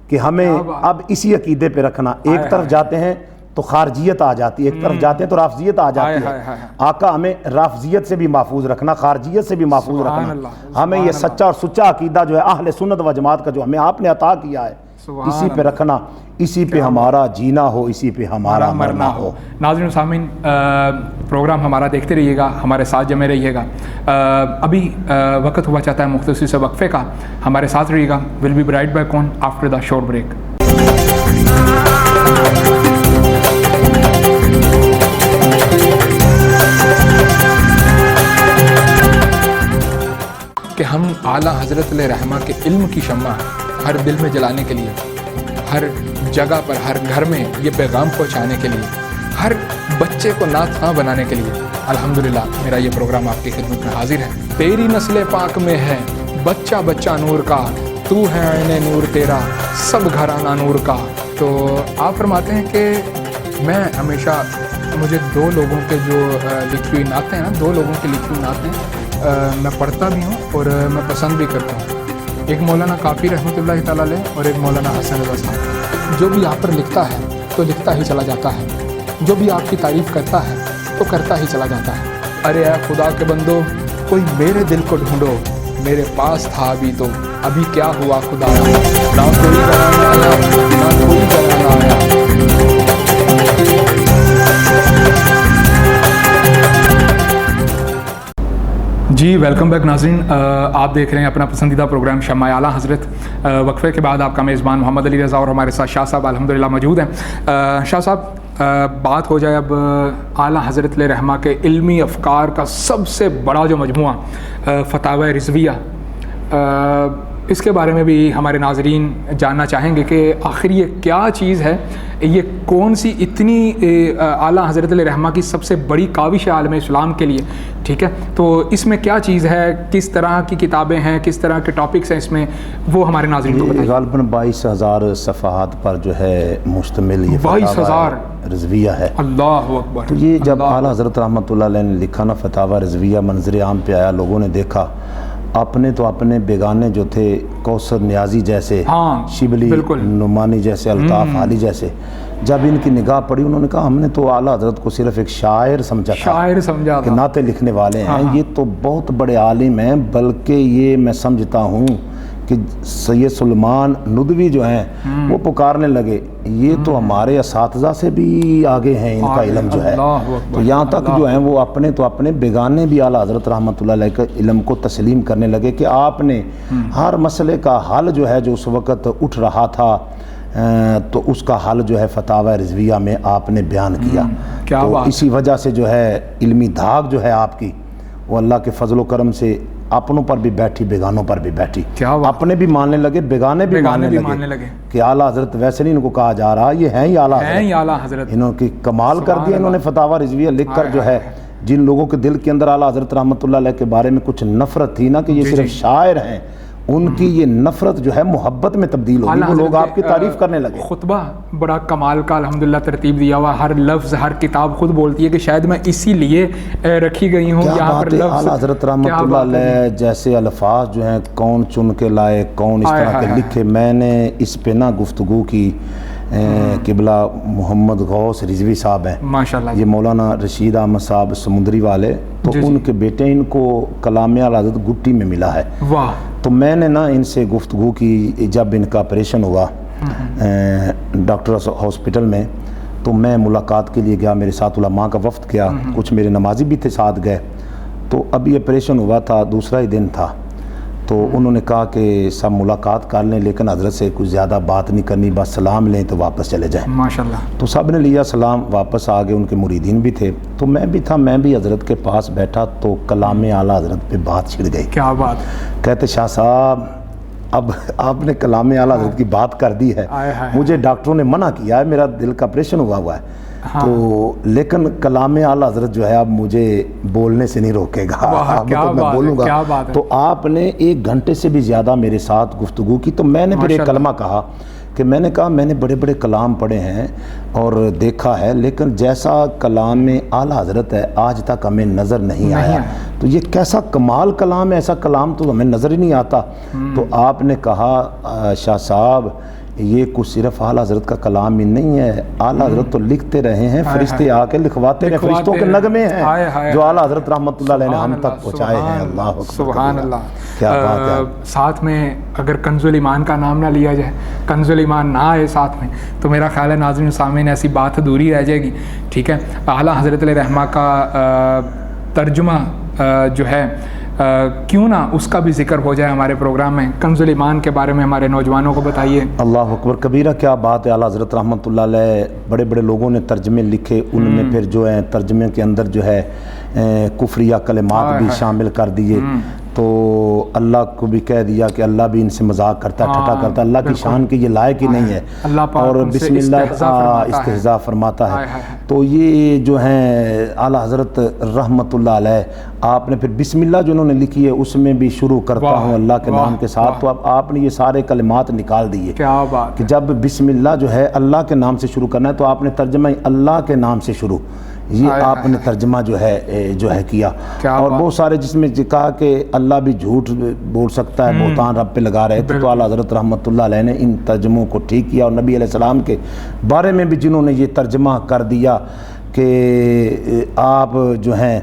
کہ ہمیں اب اسی عقیدے پہ رکھنا. ایک طرف جاتے ہیں تو خارجیت آ جاتی ہے, ایک طرف جاتے ہیں تو رافضیت آ جاتی ہے. آقا ہمیں رافضیت سے بھی محفوظ رکھنا, خارجیت سے بھی محفوظ رکھنا. ہمیں یہ سچا اور سچا عقیدہ جو ہے اہل سنت و جماعت کا جو ہمیں آپ نے عطا کیا ہے, اسی پہ رکھنا, اسی پہ ہمارا جینا ہو, اسی پہ ہمارا مرنا ہو. ناظرین سامعین, پروگرام ہمارا دیکھتے رہیے گا, ہمارے ساتھ جمع رہیے گا. ابھی وقت ہوا چاہتا ہے مختصر سے وقفے کا, ہمارے ساتھ رہیے گا. We'll be right back on after the short break. کہ ہم اعلیٰ حضرت علیہ رحمہ کے علم کی شمع ہر دل میں جلانے کے لیے, ہر جگہ پر, ہر گھر میں یہ پیغام پہنچانے کے لیے, ہر بچے کو نعت خواں بنانے کے لیے الحمدللہ میرا یہ پروگرام آپ کی خدمت میں حاضر ہے. تیری نسل پاک میں ہے بچہ بچہ نور کا, تو ہے عین نور تیرا سب گھرانہ نور کا. تو آپ فرماتے ہیں کہ میں ہمیشہ, مجھے 2 لوگوں کے جو لکھی ہوئی نعتیں ہیں نا, 2 لوگوں کی لکھی ہوئی نعتیں میں پڑھتا بھی ہوں اور میں پسند بھی کرتا ہوں. ایک مولانا کافی رحمۃ اللہ تعالیٰ علیہ اور ایک مولانا حسن رضا صاحب. جو بھی آپ پر لکھتا ہے تو لکھتا ہی چلا جاتا ہے, جو بھی آپ کی تعریف کرتا ہے تو کرتا ہی چلا جاتا ہے. ارے اے خدا کے بندو, کوئی میرے دل کو ڈھونڈو, میرے پاس تھا ابھی تو ابھی کیا ہوا خدا, نہ کوئی گھرانا آیا نہ کوئی گھرانا آیا. جی ویلکم بیک ناظرین، آپ دیکھ رہے ہیں اپنا پسندیدہ پروگرام شمع اعلیٰ حضرت۔ وقفے کے بعد آپ کا میزبان محمد علی رضا اور ہمارے ساتھ شاہ صاحب الحمدللہ موجود ہیں۔ شاہ صاحب بات ہو جائے اب اعلیٰ حضرت علیہ رحمہ کے علمی افکار کا سب سے بڑا جو مجموعہ فتاوی رضویہ، اس کے بارے میں بھی ہمارے ناظرین جاننا چاہیں گے کہ آخر یہ کیا چیز ہے، یہ کون سی اتنی اعلیٰ حضرت علیہ رحمہ کی سب سے بڑی کاوش ہے عالم اسلام کے لیے، ٹھیک ہے؟ تو اس میں کیا چیز ہے، کس طرح کی کتابیں ہیں، کس طرح کے ٹاپکس ہیں اس میں، وہ ہمارے ناظرین کو بتائیں۔ غالباً 22,000 صفحات پر جو ہے مشتمل یہ 22,000 رضویہ ہے۔ اللہ اکبر۔ تو یہ جب اعلیٰ حضرت رحمۃ اللہ علیہ نے لکھا نا فتاوی رضویہ، منظر عام پہ آیا، لوگوں نے دیکھا، اپنے تو اپنے بیگانے جو تھے کوثر نیازی جیسے، شبلی نعمانی جیسے، الطاف علی جیسے، جب ان کی نگاہ پڑی انہوں نے کہا ہم نے تو اعلیٰ حضرت کو صرف ایک شاعر سمجھا تھا کہ نعتیں لکھنے والے ہیں، یہ تو بہت بڑے عالم ہیں، بلکہ یہ میں سمجھتا ہوں کہ سید سلیمان ندوی جو ہیں وہ پکارنے لگے یہ تو ہمارے اساتذہ سے بھی آگے ہیں ان کا علم جو ہے۔ تو یہاں تک جو ہیں وہ اپنے تو اپنے بیگانے بھی اعلیٰ حضرت رحمۃ اللہ علیہ کے علم کو تسلیم کرنے لگے کہ آپ نے ہر مسئلے کا حل جو ہے جو اس وقت اٹھ رہا تھا تو اس کا حل جو ہے فتاوی رضویہ میں آپ نے بیان کیا۔ تو اسی وجہ سے جو ہے علمی دھاگ جو ہے آپ کی وہ اللہ کے فضل و کرم سے اپنوں پر بھی بیٹھی، بیگانوں پر بھی بیٹھی، اپنے بھی ماننے لگے، بیگانے بھی ماننے لگے کہ اعلیٰ حضرت ویسے نہیں ان کو کہا جا رہا یہ ہیں ہی اعلیٰ حضرت، انہوں نے کمال کر دیا، انہوں نے فتاوی رضویہ لکھ کر جو ہے جن لوگوں کے دل کے اندر اعلیٰ حضرت رحمۃ اللہ علیہ کے بارے میں کچھ نفرت تھی نا کہ یہ صرف شاعر ہیں، ان کی یہ نفرت جو ہے محبت میں تبدیل ہوگی، وہ لوگ آپ کی تعریف کرنے لگے۔ خطبہ بڑا کمال کا الحمدللہ ترتیب دیا ہوا، ہر لفظ ہر کتاب خود بولتی ہے کہ شاید میں اسی لیے رکھی گئی ہوں یہاں پر لفظ۔ اعلیٰ حضرت رحمۃ اللہ علیہ جیسے الفاظ جو ہیں کون چن کے لائے، کون اس طرح کے لکھے، میں نے اس پہ نہ گفتگو کی، قبلہ محمد غوث رضوی صاحب ہیں ماشاءاللہ، یہ مولانا رشید احمد صاحب سمندری والے، تو ان کے بیٹے ان کو کلام اعلیٰ حضرت گٹی میں ملا ہے، واہ، تو میں نے نا ان سے گفتگو کی جب ان کا آپریشن ہوا ڈاکٹر ہاسپٹل میں، تو میں ملاقات کے لیے گیا، میرے ساتھ علماء کا وفد گیا، کچھ میرے نمازی بھی تھے ساتھ گئے، تو ابھی آپریشن ہوا تھا، دوسرا ہی دن تھا، تو انہوں نے کہا کہ سب ملاقات کر لیں لیکن حضرت سے کچھ زیادہ بات نہیں کرنی، بس سلام لیں تو واپس چلے جائیں ماشاءاللہ۔ تو سب نے لیا سلام، واپس آگے، ان کے مریدین بھی تھے، تو میں بھی تھا، میں بھی حضرت کے پاس بیٹھا، تو کلام اعلیٰ حضرت پہ بات چھڑ گئی۔ کیا بات؟ کہتے شاہ صاحب اب آپ نے کلام اعلیٰ حضرت کی بات کر دی ہے، مجھے ڈاکٹروں نے منع کیا ہے، میرا دل کا آپریشن ہوا ہے، تو لیکن کلام اعلیٰ حضرت جو ہے اب مجھے بولنے سے نہیں روکے گا، اب تو میں بولوں گا۔ تو آپ نے 1 گھنٹے سے بھی زیادہ میرے ساتھ گفتگو کی، تو میں نے پھر ایک کلمہ کہا کہ میں نے کہا میں نے بڑے بڑے کلام پڑھے ہیں اور دیکھا ہے، لیکن جیسا کلام اعلیٰ حضرت ہے آج تک ہمیں نظر نہیں آیا، تو یہ کیسا کمال کلام ہے، ایسا کلام تو ہمیں نظر ہی نہیں آتا۔ تو آپ نے کہا شاہ صاحب یہ کچھ صرف اعلیٰ حضرت کا کلام ہی نہیں ہے، اعلیٰ حضرت تو لکھتے رہے ہیں، فرشتے آ کے لکھواتے رہے، فرشتوں کے نغمے ہیں جو اعلیٰ حضرت رحمۃ اللہ علیہ نے ہم تک پہنچائے ہیں۔ اللہ اکبر، سبحان اللہ۔ کیا بات ہے۔ ساتھ میں اگر کنز الایمان کا نام نہ لیا جائے، کنز الایمان نہ آئے ساتھ میں، تو میرا خیال ہے ناظرین سامعین ایسی بات ادھوری رہ جائے گی، ٹھیک ہے؟ اعلیٰ حضرت علیہ رحمہ کا ترجمہ جو ہے کیوں نہ اس کا بھی ذکر ہو جائے ہمارے پروگرام میں، کنز الایمان کے بارے میں ہمارے نوجوانوں کو بتائیے۔ اللہ اکبر کبیرہ، کیا بات ہے۔ اعلیٰ حضرت رحمۃ اللہ علیہ بڑے بڑے لوگوں نے ترجمے لکھے، ان میں پھر جو ہے ترجمے کے اندر جو ہے کفریہ کلمات بھی شامل کر دیے، تو اللہ کو بھی کہہ دیا کہ اللہ بھی ان سے مذاق کرتا ہے، ٹھٹا کرتا ہے، اللہ کی شان کی یہ لائق ہی نہیں ہے، اور بسم اللہ استہزاء فرماتا ہے۔ تو یہ جو ہیں اعلیٰ حضرت رحمۃ اللہ علیہ، آپ نے پھر بسم اللہ جو انہوں نے لکھی ہے اس میں بھی شروع کرتا ہوں اللہ کے نام کے ساتھ، تو اب آپ نے یہ سارے کلمات نکال دیے کہ جب بسم اللہ جو ہے اللہ کے نام سے شروع کرنا ہے، تو آپ نے ترجمہ اللہ کے نام سے شروع، یہ آپ نے ترجمہ جو ہے کیا، اور بہت سارے جس میں کہا کہ اللہ بھی جھوٹ بول سکتا ہے، بہتان رب پہ لگا رہے تھے، تو اعلیٰ حضرت رحمۃ اللہ علیہ نے ان ترجموں کو ٹھیک کیا، اور نبی علیہ السلام کے بارے میں بھی جنہوں نے یہ ترجمہ کر دیا کہ آپ جو ہیں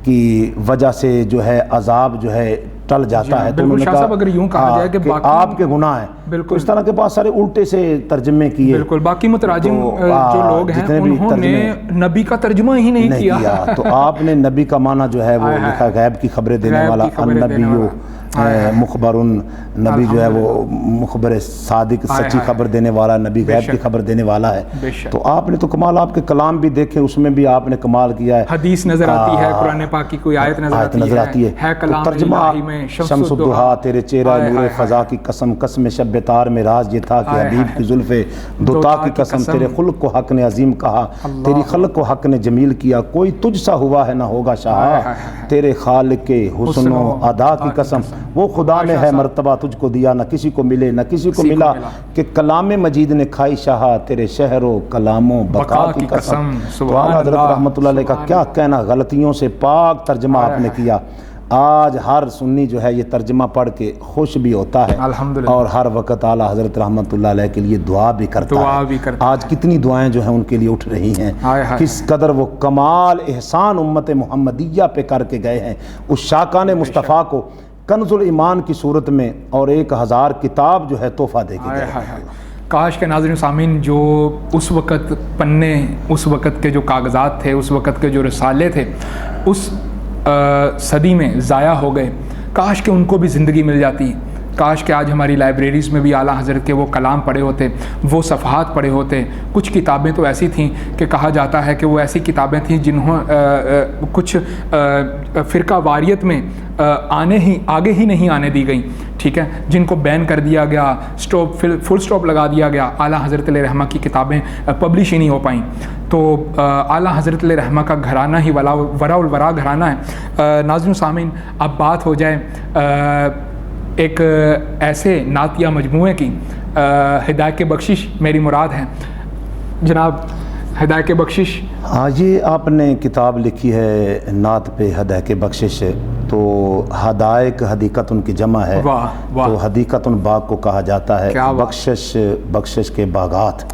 کی وجہ سے جو ہے عذاب جو ہے ٹل جاتا ہے. تو انہوں نے شاہ صاحب اگر یوں کہا جائے کہ آپ کے گناہ ہیں, تو اس طرح کے بہت سارے الٹے سے ترجمے کیے. بالکل, باقی متراجم جو لوگ ہیں انہوں نے نبی کا ترجمہ ہی نہیں کیا. تو آپ نے نبی کا معنی جو ہے وہ لکھا غیب کی خبریں دینے والا, النبی مخبر, نبی جو ہے وہ مخبر صادق, سچی خبر دینے والا, نبی غیب کی خبر دینے والا ہے. تو آپ نے تو کمال, آپ کے کلام بھی دیکھے, اس میں بھی آپ نے کمال کیا ہے. حدیث نظر آتی ہے, قرآن پاک کی کوئی آیت نظر آتی ہے, ترجمہ شمس الضحیٰ, تیرے چہرہ نور فضا کی قسم, قسم شب تار میں راز یہ تھا کہ حبیب کی زلف دوتا کی قسم, تیرے خلق کو حق نے عظیم کہا, تیری خلق کو حق نے جمیل کیا, کوئی تجھ سا ہوا ہے نہ ہوگا شاہ, تیرے خالق کے حسن و ادا کی قسم, وہ خدا نے ہے مرتبہ تجھ کو دیا, نہ کسی کو ملے نہ کسی کو ملا, کہ کلام مجید نے کھائی شاہ, تیرے شہر و کلام و بقا کی قسم. تو اعلیٰ حضرت رحمۃ اللہ علیہ کا کیا کہنا, غلطیوں سے پاک ترجمہ آپ نے کیا. آج ہر سنی جو ہے یہ ترجمہ پڑھ کے خوش بھی ہوتا ہے, اور ہر وقت اعلیٰ حضرت رحمۃ اللہ علیہ کے لیے دعا بھی کرتا ہے. آج کتنی دعائیں جو ہیں ان کے لیے اٹھ رہی ہیں, کس قدر وہ کمال احسان امت محمدیہ پہ کر کے گئے ہیں. اس شاکان مصطفیٰ کو کنز الایمان کی صورت میں اور 1000 کتاب جو ہے تحفہ دے کے گئے. کاش کے ناظرین سامعین جو اس وقت پنے, اس وقت کے جو کاغذات تھے, اس وقت کے جو رسالے تھے اس صدی میں ضائع ہو گئے, کاش کہ ان کو بھی زندگی مل جاتی. کاش کہ آج ہماری لائبریریز میں بھی اعلیٰ حضرت کے وہ کلام پڑھے ہوتے, وہ صفحات پڑھے ہوتے. کچھ کتابیں تو ایسی تھیں کہ کہا جاتا ہے کہ وہ ایسی کتابیں تھیں جنہوں کچھ فرقہ واریت میں آگے ہی نہیں آنے دی گئیں, ٹھیک ہے, جن کو بین کر دیا گیا, فل سٹاپ لگا دیا گیا. اعلیٰ حضرت علیہ رحمہ کی کتابیں پبلش ہی نہیں ہو پائیں. تو اعلیٰ حضرت علیہ رحمہ کا گھرانہ ہی ورا الورا گھرانہ ہے. ناظرین سامعین, اب بات ہو جائے ایک ایسے نعتیہ مجموعے کی, ہدایت کے بخشش میری مراد ہے. جناب ہدایت کے بخشش, ہاں یہ آپ نے کتاب لکھی ہے نعت پہ ہدایت کے بخشش, تو ہدایق حدیقت ان کی جمع ہے. تو حدیقت ان باغ کو کہا جاتا ہے, بخشش کے باغات.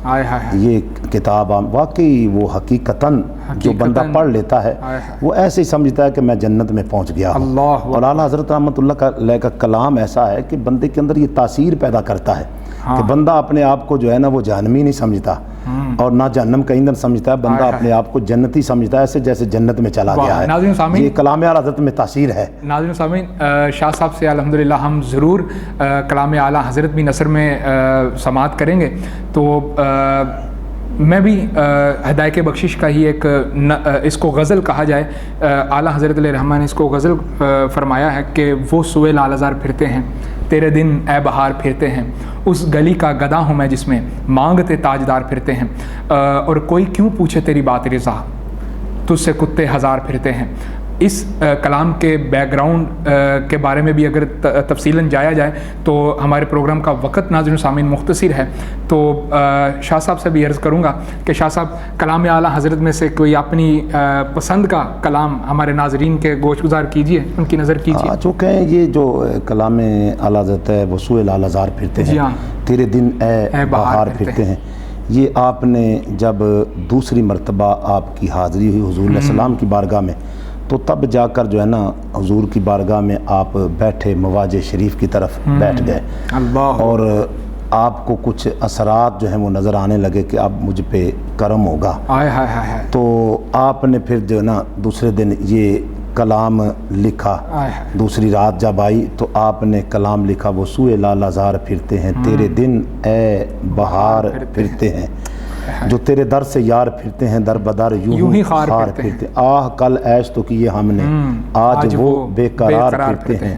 یہ کتاب واقعی وہ حقیقتاً جو بندہ پڑھ لیتا ہے وہ ایسے ہی سمجھتا ہے کہ میں جنت میں پہنچ گیا ہوں. اور اعلیٰ حضرت رحمۃ اللہ علیہ کا کلام ایسا ہے کہ بندے کے اندر یہ تاثیر پیدا کرتا ہے کہ بندہ اپنے آپ کو جو ہے نا وہ جہنمی نہیں سمجھتا اور نہ جہنم کا ایندھن سمجھتا ہے, بندہ اپنے آپ کو جنتی سمجھتا ہے, ایسے جیسے جنت میں چلا گیا ہے. یہ کلام اعلیٰ حضرت میں تاثیر ہے. ناظرین سامعین, شاہ صاحب سے الحمدللہ ہم ضرور کلام اعلیٰ حضرت بھی نثر میں سماعت کریں گے. تو میں بھی ہدایت بخشش کا ہی ایک اس کو غزل کہا جائے, اعلیٰ حضرت علیہ رحمہ نے اس کو غزل فرمایا ہے کہ وہ سوئے لالزار پھرتے ہیں, تیرے دن اے بہار پھرتے ہیں, اس گلی کا گدا ہوں میں جس میں مانگتے تاجدار پھرتے ہیں, اور کوئی کیوں پوچھے تیری بات رضا, تجھ سے کتے ہزار پھرتے ہیں. اس کلام کے بیک گراؤنڈ کے بارے میں بھی اگر تفصیلاً جایا جائے تو ہمارے پروگرام کا وقت ناظرین سامعین مختصر ہے. تو شاہ صاحب سے بھی عرض کروں گا کہ شاہ صاحب کلام اعلیٰ حضرت میں سے کوئی اپنی پسند کا کلام ہمارے ناظرین کے گوش گزار کیجیے, ان کی نظر کیجیے. جو کہیں یہ جو کلام اعلیٰ حضرت ہے وہ سوئے لالزار پھرتے ہیں, تیرے دن اے بہار پھرتے ہیں, یہ آپ نے جب دوسری مرتبہ آپ کی حاضری ہوئی حضور علیہ السلام کی بارگاہ میں, تو تب جا کر جو ہے نا حضور کی بارگاہ میں آپ بیٹھے, مواجہ شریف کی طرف بیٹھ گئے, اور آپ کو کچھ اثرات جو ہیں وہ نظر آنے لگے کہ اب مجھ پہ کرم ہوگا. تو آپ نے پھر جو ہے نا دوسرے دن یہ کلام لکھا. دوسری رات جب آئی تو آپ نے کلام لکھا, وہ سوئے لالزار پھرتے ہیں, تیرے دن اے بہار پھرتے ہیں, جو تیرے در سے یار پھرتے ہیں, در بدر یوں ہی خار پھرتے. آہ کل عیش تو کیے ہم نے, آج وہ بے قرار پھرتے ہیں.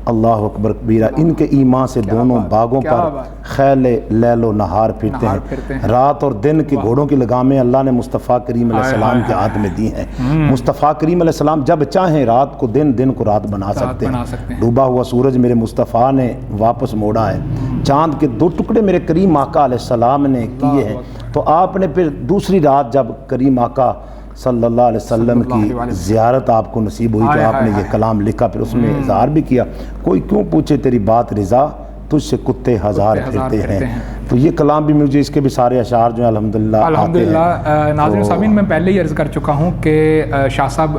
اللہ اکبر کبیرہ. ان کے ایمان سے دونوں باغوں پر خیل لیل و نہار پھرتے ہیں. رات اور دن کے گھوڑوں کی لگامیں اللہ نے مصطفیٰ کریم علیہ السلام کے ہاتھ میں دی ہیں. مصطفیٰ کریم علیہ السلام جب چاہیں رات کو دن, دن کو رات بنا سکتے ہیں. ڈوبا ہوا سورج میرے مصطفیٰ نے واپس موڑا ہے, چاند کے 2 ٹکڑے میرے کریم آقا علیہ السلام نے کیے ہیں. تو آپ نے پھر دوسری رات جب کریم آقا صلی اللہ علیہ وسلم کی زیارت آپ کو نصیب ہوئی تو آپ نے یہ کلام لکھا, پھر اس میں اظہار بھی کیا, کوئی کیوں پوچھے تیری بات رضا, تجھ سے کتے ہزار پھرتے ہیں. تو یہ کلام بھی مجھے اس کے بھی سارے اشعار جو ہیں الحمدللہ ناظرین سامعین میں پہلے ہی عرض کر چکا ہوں کہ شاہ صاحب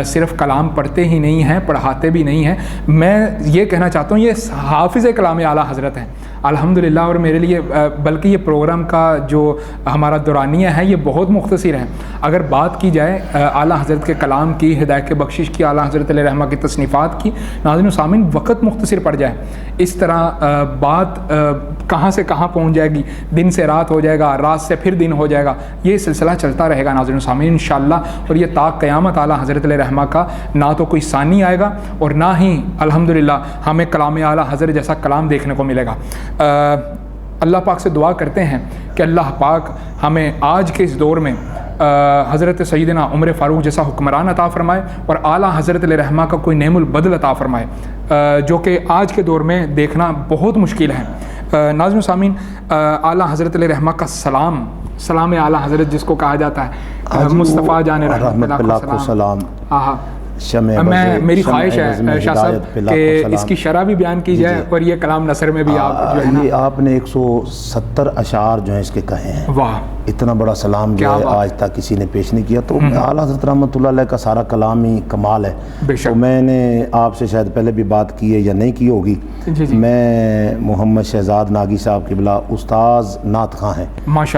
صرف کلام پڑھتے ہی نہیں ہیں، پڑھاتے بھی نہیں ہیں، میں یہ کہنا چاہتا ہوں یہ حافظ کلام اعلیٰ حضرت ہیں الحمدللہ، اور میرے لیے بلکہ یہ پروگرام کا جو ہمارا دورانیہ ہے یہ بہت مختصر ہے۔ اگر بات کی جائے اعلیٰ حضرت کے کلام کی، ہدایت بخشش کی، اعلیٰ حضرت علیہ رحمہ کی تصنیفات کی، ناظرین سامعین وقت مختصر پڑ جائے، اس طرح بات کہاں سے کہاں پہنچ جائے گی، دن سے رات ہو جائے گا، رات سے پھر دن ہو جائے گا، یہ سلسلہ چلتا رہے گا ناظرین سامعین انشاءاللہ، اور یہ تا قیامت اعلیٰ حضرت علیہ رحمہ کا نہ تو کوئی ثانی آئے گا اور نہ ہی الحمدللہ ہمیں کلام اعلیٰ حضرت جیسا کلام دیکھنے کو ملے گا۔ اللہ پاک سے دعا کرتے ہیں کہ اللہ پاک ہمیں آج کے اس دور میں حضرت سیدنا عمر فاروق جیسا حکمران عطا فرمائے اور اعلیٰ حضرت علیہ رحمہ کا کوئی نعم البدل عطا فرمائے، جو کہ آج کے دور میں دیکھنا بہت مشکل ہے۔ ناظرین سامعین اعلیٰ حضرت علیہ رحمہ کا سلام اعلیٰ حضرت جس کو کہا جاتا ہے مصطفیٰ جان رحمت اللہ کو سلام، میری خواہش ہے شاہ صاحب کہ اس کی شرح بھی بیان کی جائے اور یہ کلام نثر میں بھی آپ جو ہے نا، یہ آپ نے 170 اشعار جو ہیں اس کے کہے ہیں، واہ اتنا بڑا سلام جو ہے آج تک کسی نے پیش نہیں کیا، تو اعلیٰ حضرت رحمۃ اللہ علیہ کا سارا کلام ہی کمال ہے۔ تو میں نے آپ سے شاید پہلے بھی بات کی ہے یا نہیں کی ہوگی، میں محمد شہزاد ناگی صاحب قبلہ استاذ نعت خواں ہیں،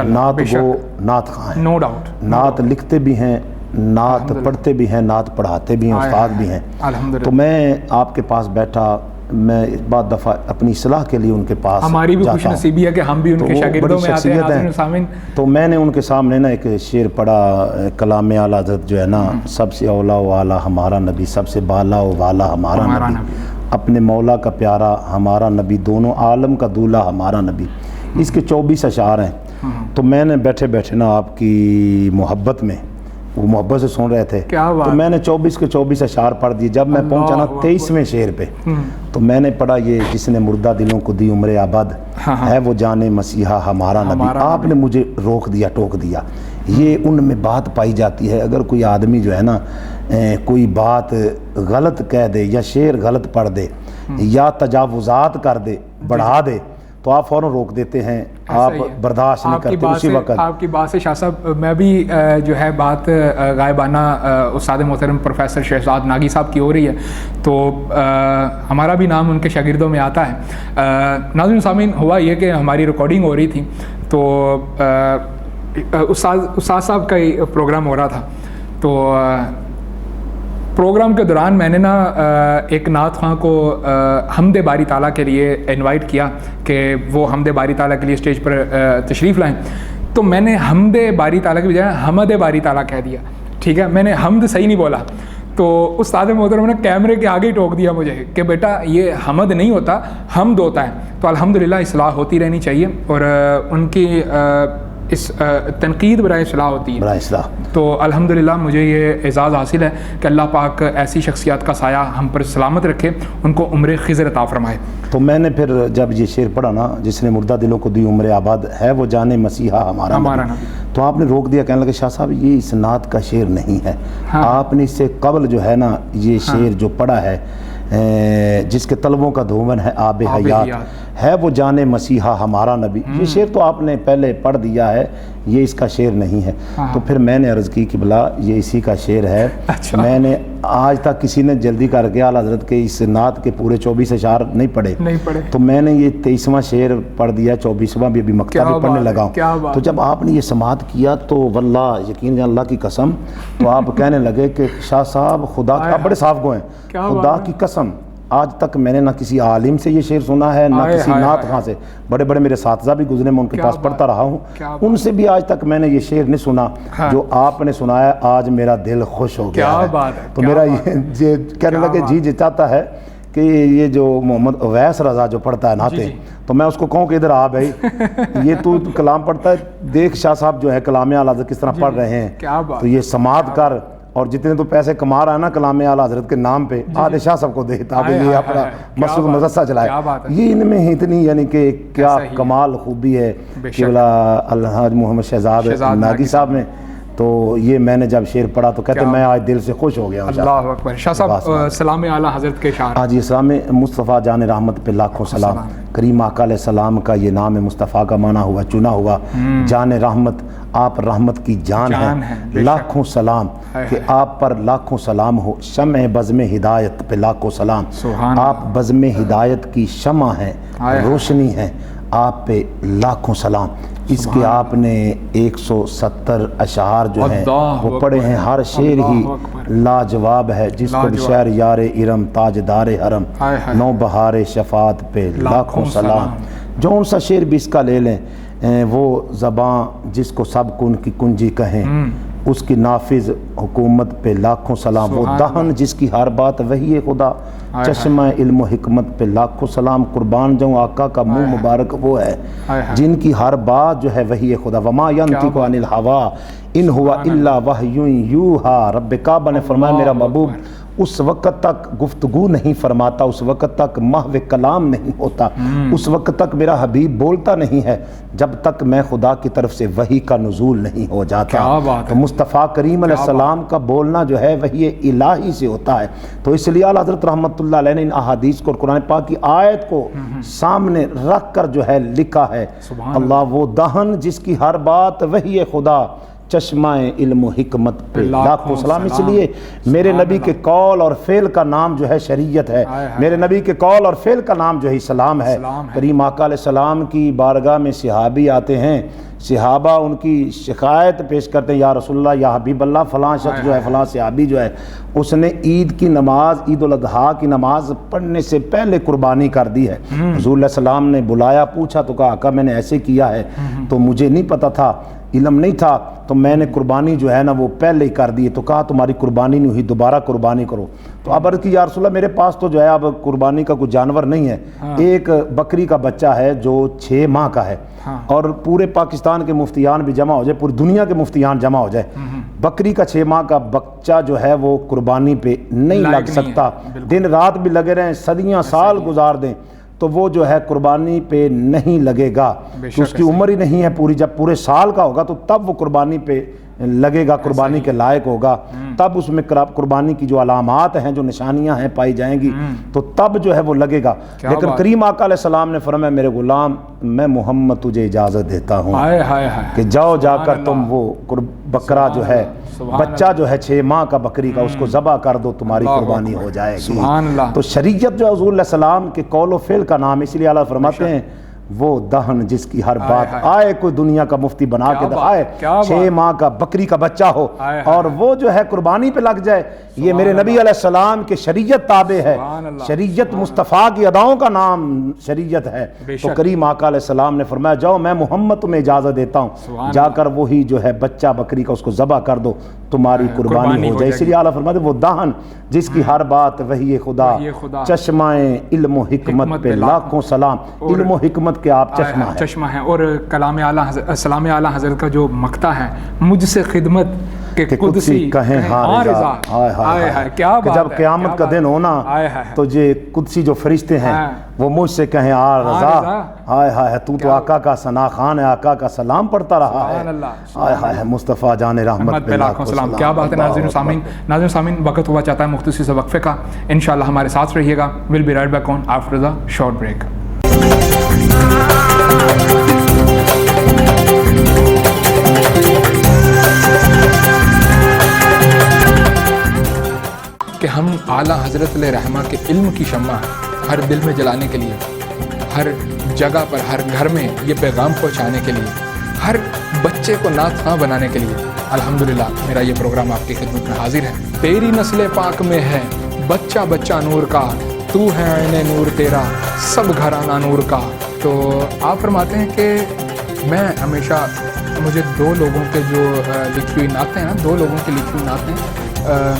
نعت گو نعت خواں ہیں، نو ڈاؤٹ، نعت لکھتے بھی ہیں، نعت پڑھتے بھی ہیں، نعت پڑھاتے بھی ہیں، استاد بھی ہیں۔ تو میں آپ کے پاس بیٹھا، میں بعد دفعہ اپنی اصلاح کے لیے ان کے پاس ہماری بھی خوش نصیبی ہے کہ ہم بھی ان کے شاگردوں میں آتے ہیں۔ تو میں نے ان کے سامنے نا ایک شعر پڑھا، کلام اعلیٰ حضرت جو ہے نا، سب سے اولا و اعلیٰ ہمارا نبی، سب سے بالا و والا ہمارا نبی، اپنے مولا کا پیارا ہمارا نبی، دونوں عالم کا دولہا ہمارا نبی۔ اس کے 24 اشعار ہیں۔ تو میں نے بیٹھے بیٹھے نا آپ کی محبت میں، وہ محبت سے سن رہے تھے، تو میں نے 24 کے 24 اشعار پڑھ دیے۔ جب میں پہنچا نا 23ویں شعر پہ، تو میں نے پڑھا یہ جس نے مردہ دلوں کو دی عمر ابد، ہے وہ جانے مسیحا ہمارا نبی۔ آپ نے مجھے روک دیا، ٹوک دیا۔ یہ ان میں بات پائی جاتی ہے، اگر کوئی آدمی جو ہے نا کوئی بات غلط کہہ دے یا شعر غلط پڑھ دے یا تجاوزات کر دے، بڑھا دے، تو آپ فوراً روک دیتے ہیں، آپ برداشت نہیں کرتے اسی وقت۔ آپ کی بات سے شاہ صاحب میں بھی جو ہے بات غائبانہ استاد محترم پروفیسر شہزاد ناگی صاحب کی ہو رہی ہے، تو ہمارا بھی نام ان کے شاگردوں میں آتا ہے۔ ناظرین سامعین ہوا یہ کہ ہماری ریکارڈنگ ہو رہی تھی، تو استاد صاحب کا ہی پروگرام ہو رہا تھا، تو پروگرام کے دوران میں نے نا ایک نعت خواں کو حمد باری تعالیٰ کے لیے انوائٹ کیا کہ وہ حمد باری تعالیٰ کے لیے اسٹیج پر تشریف لائیں، تو میں نے حمد باری تعالیٰ کی بجائے حمد باری تعالیٰ کہہ دیا، ٹھیک ہے، میں نے حمد صحیح نہیں بولا، تو استاد محترم نے کیمرے کے آگے ہی ٹوک دیا مجھے کہ بیٹا یہ حمد نہیں ہوتا، حمد ہوتا ہے۔ تو الحمدللہ اصلاح ہوتی رہنی چاہیے، اور ان کی اس تنقید برائے اصلاح ہوتی ہے، تو الحمدللہ مجھے یہ اعزاز حاصل ہے کہ اللہ پاک ایسی شخصیات کا سایہ ہم پر سلامت رکھے، ان کو عمر خضر عطا فرمائے۔ تو میں نے پھر جب یہ شعر پڑھا نا، جس نے مردہ دلوں کو دی عمر آباد، ہے وہ جانے مسیحا ہمارا نبی، تو آپ نے روک دیا، کہنے لگے شاہ صاحب یہ اس نعت کا شعر نہیں ہے، آپ نے اس سے قبل جو ہے نا یہ شعر جو پڑھا ہے، جس کے طلبوں کا دھومن ہے آب حیات، ہے وہ جانے مسیحا ہمارا نبی، یہ شعر تو آپ نے پہلے پڑھ دیا ہے، یہ اس کا شعر نہیں ہے۔ تو پھر میں نے عرض کی کہ بلا یہ اسی کا شعر ہے۔ میں نے آج تک کسی نے جلدی کر کے اعلیٰ حضرت کے اس نعت کے پورے 24 اشعار نہیں پڑھے، تو میں نے یہ 23واں شعر پڑھ دیا، 24واں بھی ابھی مکتب بھی پڑھنے لگا ہوں۔ تو جب آپ نے یہ سماعت کیا تو واللہ یقین اللہ کی قسم، تو آپ کہنے لگے کہ شاہ صاحب خدا کا، آپ بڑے صاف گو ہیں، خدا کی قسم آج تک میں نے نہ کسی عالم سے یہ شعر سنا ہے، نہ کسی نعت خواں سے، بڑے بڑے میرے اساتذہ بھی گزرے، میں ان کے پاس پڑھتا رہا ہوں، ان سے بھی آج تک میں نے یہ شعر نہیں سنا جو آپ نے سنایا۔ آج میرا دل خوش ہو گیا ہے، تو میرا یہ کہنے لگے جی چاہتا ہے کہ یہ جو محمد اویس رضا جو پڑھتا ہے نعتیں، تو میں اس کو کہوں کہ ادھر آ بھائی، یہ تو کلام پڑھتا ہے، دیکھ شاہ صاحب جو ہے کلام اعلیٰ حضرت کس طرح پڑھ رہے ہیں، تو یہ سماعت کر، اور جتنے تو پیسے کما رہا ہے نا کلام اعلیٰ حضرت کے نام پہ، آدھے شاہ صاحب کو دے تاکہ یہ اپنا مسجد مدرسہ چلائے۔ یہ ان میں اتنی یعنی کہ کیا کمال خوبی ہے کہ الحاج محمد شہزاد ناگی صاحب میں، تو یہ میں نے جب شعر پڑھا تو کہتے میں آج دل سے خوش ہو گیا ہوں. اللہ اکبر. شاہ صاحب سلام اعلیٰ حضرت کے اشعار. ہاں جی، سلام مصطفیٰ جان رحمت پہ لاکھوں سلام. کریم آقا علیہ السلام کا یہ نام ہے، مصطفیٰ کا معنی ہوا چنا ہوا. جان رحمت، آپ رحمت کی جان ہیں. لاکھوں سلام کہ آپ پر لاکھوں سلام ہو. شمع بزم ہدایت پہ لاکھوں سلام. آپ بزم ہدایت کی شمع ہیں، روشنی ہیں، آپ پہ لاکھوں سلام. اس کے آپ نے 170 اشعار جو ہیں وہ پڑھے ہیں. ہر شعر ہی لاجواب ہے. جس کو شعر یار ارم تاجدار حرم، نو بہار شفاعت پہ لاکھوں سلام. جو سا شعر بھی اس کا لے لیں، وہ زباں جس کو سب کن کی کنجی کہیں، اس کی نافذ حکومت پہ لاکھوں سلام. وہ دہن جس کی ہر بات وہی خدا، چشمہ علم و حکمت پہ لاکھوں سلام. قربان جاؤں آقا کا منہ مبارک وہ ہے جن کی ہر بات جو ہے وہی خدا. وما ینطق عن الہوا ان ہوا الا وحی یوحی. رب کعبہ نے فرمایا میرا محبوب اس وقت تک گفتگو نہیں فرماتا، اس وقت تک محو کلام نہیں ہوتا، اس وقت تک میرا حبیب بولتا نہیں ہے جب تک میں خدا کی طرف سے وحی کا نزول نہیں ہو جاتا. تو مصطفیٰ کریم علیہ السلام کا بولنا جو ہے وحی الہی سے ہوتا ہے. تو اس لیے اعلیٰ حضرت رحمت اللہ علیہ نے ان احادیث کو اور قرآن پاک کی آیت کو سامنے رکھ کر جو ہے لکھا ہے. اللہ وہ دہن جس کی ہر بات وحی خدا، چشمہ علم و حکمت پہ لاکھوں سلام. اس لیے میرے نبی کے قول اور فعل کا نام جو ہے شریعت ہے. میرے نبی کے قول اور فعل کا نام جو ہے اسلام ہے. کریم آقا علیہ السلام کی بارگاہ میں صحابی آتے ہیں، صحابہ ان کی شکایت پیش کرتے ہیں، یا رسول اللہ، یا حبیب اللہ، فلاں شخص جو ہے، فلاں صحابی جو ہے اس نے عید کی نماز، عید الاضحیٰ کی نماز پڑھنے سے پہلے قربانی کر دی ہے. حضور علیہ السلام نے بلایا، پوچھا تو کہا آقا میں نے ایسے کیا ہے، تو مجھے نہیں پتا تھا، علم نہیں تھا، تو میں نے قربانی جو ہے نا وہ پہلے ہی کر دی. تو کہا تمہاری قربانی نہیں ہوئی، دوبارہ قربانی کرو. تو اب عرض کی یا رسول اللہ میرے پاس تو جو ہے اب قربانی کا کوئی جانور نہیں ہے. ایک بکری کا بچہ ہے جو 6 ماہ کا ہے، اور پورے پاکستان کے مفتیان بھی جمع ہو جائے، پوری دنیا کے مفتیان جمع ہو جائے، بکری کا 6 ماہ کا بچہ جو ہے وہ قربانی پہ نہیں لگ سکتا. دن رات بھی لگے رہیں، صدیاں سال گزار دیں تو وہ جو ہے قربانی پہ نہیں لگے گا. اس کی عمر ہی نہیں ہے پوری. جب پورے سال کا ہوگا تو تب وہ قربانی پہ لگے گا، قربانی کے لائق ہوگا، تب اس میں قربانی کی جو علامات ہیں، جو نشانیاں ہیں پائی جائیں گی، تو تب جو ہے وہ لگے گا. لیکن کریم آقا علیہ السلام نے فرمایا میرے غلام میں محمد تجھے اجازت دیتا ہوں کہ جاؤ جا کر تم وہ بکرا جو ہے، بچہ جو ہے 6 ماہ کا بکری کا، اس کو ذبح کر دو، تمہاری قربانی ہو جائے گی. تو شریعت جو حضور علیہ السلام کے قول و فعل کا نام، اس لیے اللہ فرماتے ہیں وہ دہن جس کی ہر بات آئے کوئی دنیا کا مفتی بنا کے دکھائے، 6 ماہ کا بکری کا بچہ ہو اور وہ جو ہے قربانی پہ لگ جائے. یہ میرے نبی علیہ السلام کے شریعت تابع ہے. شریعت مصطفیٰ کی اداؤں کا نام شریعت ہے. تو کریم آقا علیہ السلام نے فرمایا جاؤ میں محمد تمہیں اجازت دیتا ہوں، جا کر وہی جو ہے بچہ بکری کا اس کو ذبح کر دو، تمہاری قربانی ہو جائے. اس لیے اعلیٰ فرماتے وہ دہن جس کی ہر بات وحی خدا، چشمہ علم و حکمت پہ لاکھوں سلام. علم و حکمت کے آپ چشمہ ہیں. اور کلام اعلیٰ سلام اعلیٰ حضرت کا جو مقطع ہے، مجھ سے خدمت کہ قدسی کہیں ہاں رضا. کہ جب قیامت کا دن ہونا تو یہ قدسی جو فرشتے ہیں وہ مجھ سے کہیں آ رضا. ہائے ہائے تو آقا کا ثنا خان ہے، آقا کا سلام پڑھتا رہا ہے. ہائے ہائے مصطفیٰ جان رحمت پہ لاکھوں سلام. کیا بات ہے. ناظرین سامعین، وقت ہوا چاہتا ہے مختصر سے وقفے کا. انشاءاللہ ہمارے ساتھ رہیے گا. We'll be right back on after the short break. کہ ہم اعلیٰ حضرت علیہ رحمہ کے علم کی شمع ہر دل میں جلانے کے لیے، ہر جگہ پر، ہر گھر میں یہ پیغام پہنچانے کے لیے، ہر بچے کو نعت خواں بنانے کے لیے الحمدللہ میرا یہ پروگرام آپ کی خدمت میں حاضر ہے. تیری نسل پاک میں ہے بچہ بچہ نور کا، تو ہے عین نور تیرا سب گھرانہ نور کا. تو آپ فرماتے ہیں کہ میں ہمیشہ، مجھے 2 لوگوں کے جو لکھی ہوئی نعتیں ہیں نا، 2 لوگوں کی لکھی ہوئی نعتیں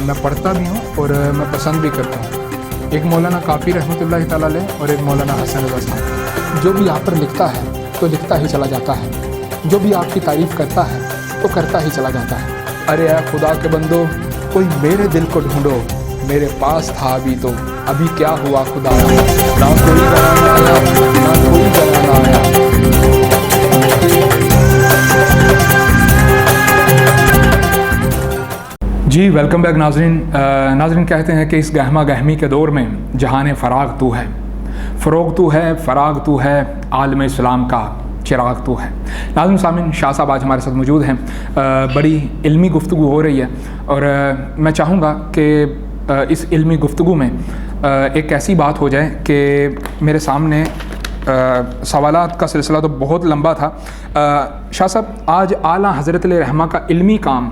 میں پڑھتا بھی ہوں اور میں پسند بھی کرتا ہوں. ایک مولانا کافی رحمۃ اللہ تعالیٰ علیہ اور ایک مولانا حسن رضا صاحب. جو بھی آپ پر لکھتا ہے تو لکھتا ہی چلا جاتا ہے، جو بھی آپ کی تعریف کرتا ہے تو کرتا ہی چلا جاتا ہے. ارے اے خدا کے بندو، کوئی میرے دل کو ڈھونڈو، میرے پاس تھا ابھی تو ابھی کیا ہوا خدا، نہ کوئی گرانا آیا نہ کوئی گرانا آیا. جی ویلکم بیک ناظرین. ناظرین کہتے ہیں کہ اس گہما گہمی کے دور میں جہان فراغ تو ہے، فروغ تو ہے، فراغ تو ہے، عالم اسلام کا چراغ تو ہے. ناظرین سامعین، شاہ صاحب آج ہمارے ساتھ موجود ہیں. بڑی علمی گفتگو ہو رہی ہے اور میں چاہوں گا کہ اس علمی گفتگو میں ایک ایسی بات ہو جائے کہ میرے سامنے سوالات کا سلسلہ تو بہت لمبا تھا. شاہ صاحب، آج اعلیٰ حضرت علیہ رحمہ کا علمی کام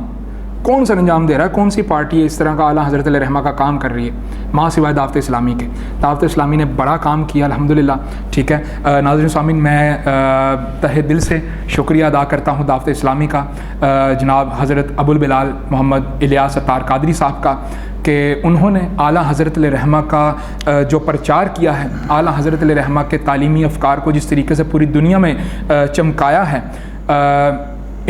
کون سا انجام دے رہا ہے؟ کون سی پارٹی اس طرح کا اعلیٰ حضرت علیہ رحمہ کا کام کر رہی ہے ماں سوائے دعوت اسلامی کے؟ دعوت اسلامی نے بڑا کام کیا الحمدللہ. ٹھیک ہے ناظرین سامعین، میں تہہ دل سے شکریہ ادا کرتا ہوں دعوت اسلامی کا، جناب حضرت ابو البلال محمد الیاس ستار قادری صاحب کا، کہ انہوں نے اعلیٰ حضرت علیہ رحمہ کا جو پرچار کیا ہے، اعلیٰ حضرت علیہ رحمہ کے تعلیمی افکار کو جس طریقے سے پوری دنیا میں چمکایا ہے.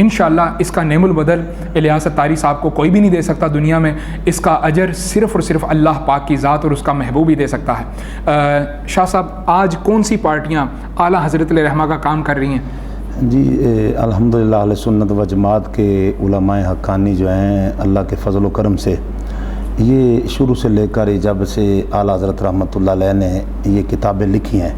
انشاءاللہ اس کا نعم البدل الیاس ستاری صاحب کو کوئی بھی نہیں دے سکتا دنیا میں. اس کا اجر صرف اور صرف اللہ پاک کی ذات اور اس کا محبوب ہی دے سکتا ہے. شاہ صاحب، آج کون سی پارٹیاں اعلیٰ حضرت علیہ رحمہ کا کام کر رہی ہیں؟ جی الحمدللہ اہل سنت و جماعت کے علماء حقانی جو ہیں، اللہ کے فضل و کرم سے یہ شروع سے لے کر جب سے اعلیٰ حضرت رحمۃ اللہ علیہ نے یہ کتابیں لکھی ہیں،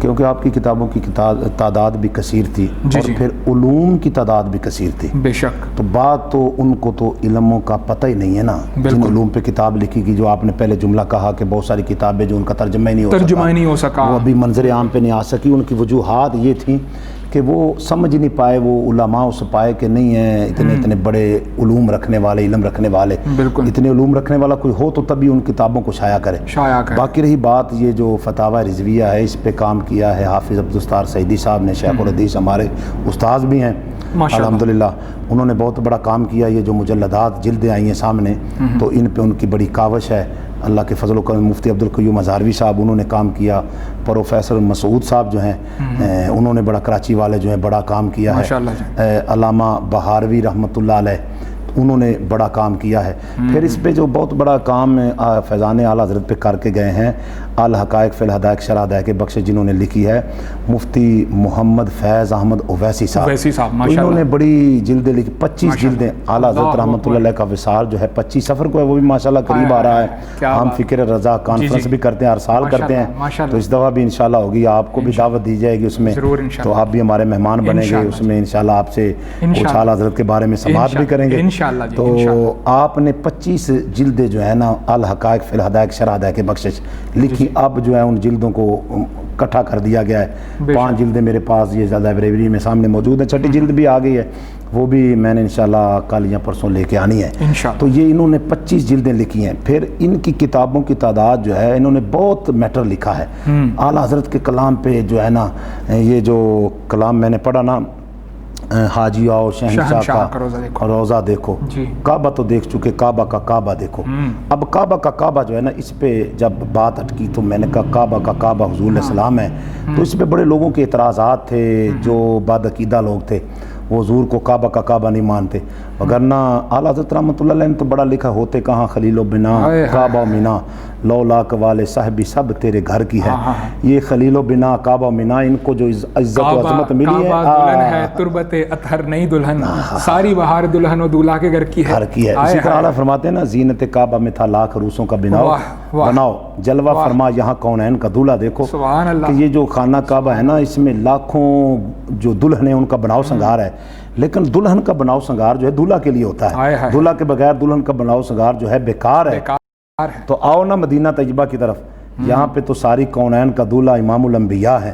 کیونکہ آپ کی کتابوں کی تعداد بھی کثیر تھی اور پھر علوم کی تعداد بھی کثیر تھی. بے شک. تو بات تو ان کو تو علموں کا پتہ ہی نہیں ہے نا، جن علوم پہ کتاب لکھی گی. جو آپ نے پہلے جملہ کہا کہ بہت ساری کتابیں جو ان کا ترجمہ ہی نہیں ہو سکا، وہ ابھی منظر عام پہ نہیں آ سکی. ان کی وجوہات یہ تھیں کہ وہ سمجھ نہیں پائے، وہ علماء اس پائے کہ نہیں ہیں اتنے بڑے علوم رکھنے والے، علم رکھنے والے. اتنے علوم رکھنے والا کوئی ہو تو تبھی ان کتابوں کو شائع کرے. باقی رہی بات یہ جو فتاوی رضویہ ہے، اس پہ کام کیا ہے حافظ عبدالستار سعیدی صاحب نے، شیخ الحدیث ہمارے استاذ بھی ہیں الحمدللہ. انہوں نے بہت بڑا کام کیا. یہ جو مجلدات جلدیں آئی ہیں سامنے، تو ان پہ ان کی بڑی کاوش ہے. اللہ کے فضل و کرم مفتی عبدالقیوم ہزاروی صاحب انہوں نے کام کیا. پروفیسر مسعود صاحب جو ہیں انہوں نے بڑا کراچی والے جو ہیں بڑا کام کیا ہے. علامہ بہاروی رحمۃ اللہ علیہ انہوں نے بڑا کام کیا ہے. پھر اس پہ جو بہت بڑا کام فیضان اعلیٰ حضرت پہ کر کے گئے ہیں الحقائق فی الحدائق شرح حدائق بخش، جنہوں نے لکھی ہے مفتی محمد فیض احمد اویسی صاحب. انہوں نے بڑی جلدیں لکھی، 25 جلدیں. اعلیٰ حضرت رحمۃ اللہ علیہ کا وصال جو ہے 25 سفر کو ہے، وہ بھی ماشاءاللہ قریب آ رہا ہے. ہم فکر رضا کانفرنس بھی کرتے ہیں، ہر سال کرتے ہیں. تو اس دفعہ بھی انشاءاللہ ہوگی، آپ کو بھی دعوت دی جائے گی اس میں، تو آپ بھی ہمارے مہمان بنیں گے. اس میں انشاءاللہ آپ سے کچھ اعلیٰ حضرت کے بارے میں سماعت بھی کریں گے. تو آپ نے 25 جلدیں جو ہے نا الحقائق فی الحدائق شرح حدائق بخشش لکھی. اب جو ہے ان جلدوں کو اکٹھا کر دیا گیا ہے. 5 جلدیں میرے پاس یہ لائبریری میں سامنے موجود ہیں. 6ٹھی جلد بھی آ گئی ہے، وہ بھی میں نے انشاءاللہ کل یا پرسوں لے کے آنی ہے. تو یہ انہوں نے 25 جلدیں لکھی ہیں. پھر ان کی کتابوں کی تعداد جو ہے، انہوں نے بہت میٹر لکھا ہے اعلیٰ حضرت کے کلام پہ. جو ہے نا یہ جو کلام میں نے پڑھا نا، حاجی آؤ شہنشاہ کا روزہ دیکھو، کعبہ تو دیکھ چکے، کعبہ کا کعبہ دیکھو. اب کعبہ کا کعبہ جو ہے نا، اس پہ جب بات اٹکی تو میں نے کہا کعبہ کا کعبہ حضور علیہ السلام ہے. تو اس پہ بڑے لوگوں کے اعتراضات تھے، جو بد عقیدہ لوگ تھے، وہ حضور کو کعبہ کا کعبہ نہیں مانتے. وگرنہ اعلیٰ حضرت رحمۃ اللہ علیہ نے تو بڑا لکھا، ہوتے کہاں خلیل و بنا کعبہ و مینا، لو لاک والے صاحبی سب تیرے گھر کی ہے. یہ خلیل و بنا کعبہ و مینا، ان کو جو عزت و عظمت ملی ہے، تربت اطہر نہیں دلہن، ساری بہار دلہن و دولہا کے گھر کی ہے. اسی طرح اعلیٰ فرماتے ہیں نا، زینت کعبہ میں تھا لاکھ روسوں کا بناؤ، جلوہ فرما یہاں کونین کا دولہا دیکھو. کہ یہ جو خانہ کعبہ ہے نا، اس میں لاکھوں جو دلہن ہیں ان کا بناؤ سنگار ہے. لیکن دلہن کا بناؤ سنگار جو ہے دولہا کے لیے ہوتا ہے. دولہا کے بغیر دلہن کا بناؤ سنگار جو ہے بیکار ہے. تو آؤ نا مدینہ طیبہ کی طرف، یہاں پہ تو ساری کونین کا دولہا امام الانبیاء ہے.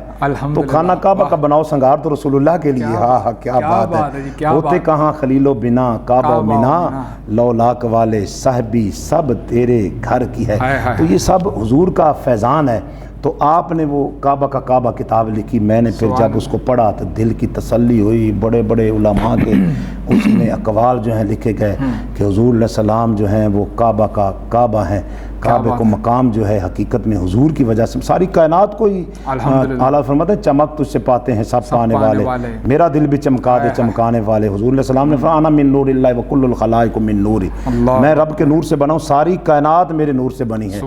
تو خانہ کعبہ کا بناؤ سنگار تو رسول اللہ کے لیے. ہاں کیا بات ہے. ہوتے کہاں خلیل و بنا کعبہ و مینا، لو لاک والے صاحبی سب تیرے گھر کی ہے. تو یہ سب حضور کا فیضان ہے. تو آپ نے وہ کعبہ کا کعبہ کتاب لکھی. میں نے پھر جب اس کو پڑھا تو دل کی تسلی ہوئی. بڑے بڑے علماء کے اس میں اقوال جو ہیں لکھے گئے کہ حضور علیہ السلام جو ہیں وہ کعبہ کا کعبہ ہیں. کعبے کو مقام جو ہے حقیقت میں حضور کی وجہ سے ساری کائنات کو ہی اعلیٰ فرماتے ہیں چمک تجھ سے پاتے ہیں سب پانے والے، میرا دل بھی چمکا دے چمکانے والے۔ حضور علیہ السلام نے فرمایا انا من نور اللہ وکل الخلائق من نوری، میں رب کے نور سے بنا ہوں، ساری کائنات میرے نور سے بنی ہے۔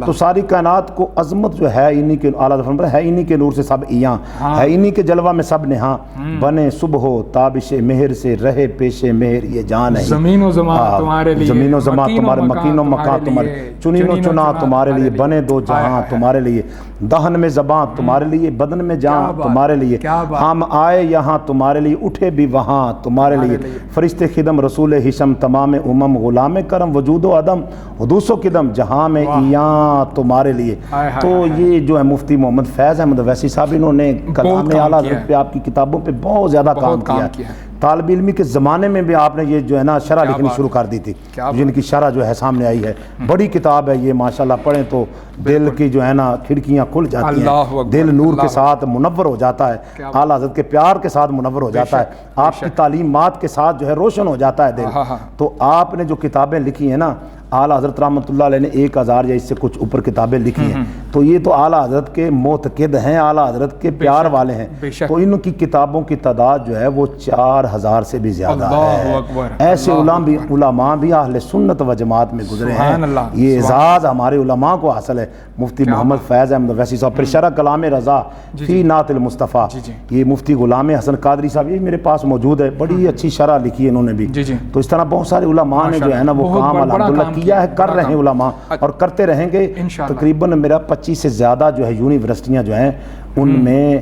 تو ساری کائنات کو عظمت جو ہے انہی کے اعلیٰ فرماتے ہے انہی کے نور سے سب ایاں ہے، انہی کے جلوہ میں سب نہاں، بنے صبح و تابش مہر سے رہے پیش مہر یہ جان ہے، زمین و زمان تمہارے لیے، زمین و زمان تمہارے، مکین و مکان تمہارے، چنین و چنا تمہارے لیے، بنے دو جہاں تمہارے لیے، دہن میں زبان تمہارے لیے، بدن میں جان تمہارے لیے، ہم آئے یہاں تمہارے لیے، اٹھے بھی وہاں تمہارے لیے، فرشتے خدم رسول حشم تمام امم غلام کرم وجود و عدم حدوث و قدم جہاں میں ایاں تمہارے لیے۔ تو یہ جو ہے مفتی محمد فیض احمد اویسی صاحب، انہوں نے کلام اعلیٰ حضرت پہ آپ کی کتابوں پہ بہت زیادہ کام کیا ہے۔ طالب علمی کے زمانے میں بھی آپ نے یہ جو ہے نا شرح لکھنی شروع کر دی تھی، جن کی شرح جو ہے سامنے آئی ہے، بڑی کتاب ہے یہ ماشاءاللہ، پڑھیں تو دل کی جو ہے نا کھڑکیاں کھل جاتی ہیں، دل نور کے ساتھ منور ہو جاتا ہے، اعلیٰ حضرت کے پیار کے ساتھ منور ہو جاتا ہے، آپ کی تعلیمات کے ساتھ جو ہے روشن ہو جاتا ہے دل۔ تو آپ نے جو کتابیں لکھی ہیں نا، اعلیٰ حضرت رحمۃ اللہ علیہ نے 1000 یا اس سے کچھ اوپر کتابیں لکھی ہیں، تو یہ تو اعلیٰ حضرت کے معتقد ہیں، اعلیٰ حضرت کے پیار والے ہیں، تو ان کی کتابوں کی تعداد جو ہے وہ 4000 سے بھی زیادہ ہے۔ ایسے علماء بھی اہل سنت و جماعت میں گزرے ہیں، یہ اعزاز ہمارے علماء کو حاصل ہے۔ مفتی محمد فیض احمد اویسی صاحب، پھر شرح کلام رضا فی نعت المصطفیٰ، یہ مفتی غلام حسن قادری صاحب، یہ میرے پاس موجود ہے، بڑی اچھی شرح لکھی ہے انہوں نے بھی۔ تو اس طرح بہت سارے علماء نے جو ہے نا وہ کام الحمدللہ کیا ہے، کر رہے ہیں علماء اور کرتے رہیں گے۔ تقریباً میرا 25 سے زیادہ جو ہے یونیورسٹیاں جو ہیں ان میں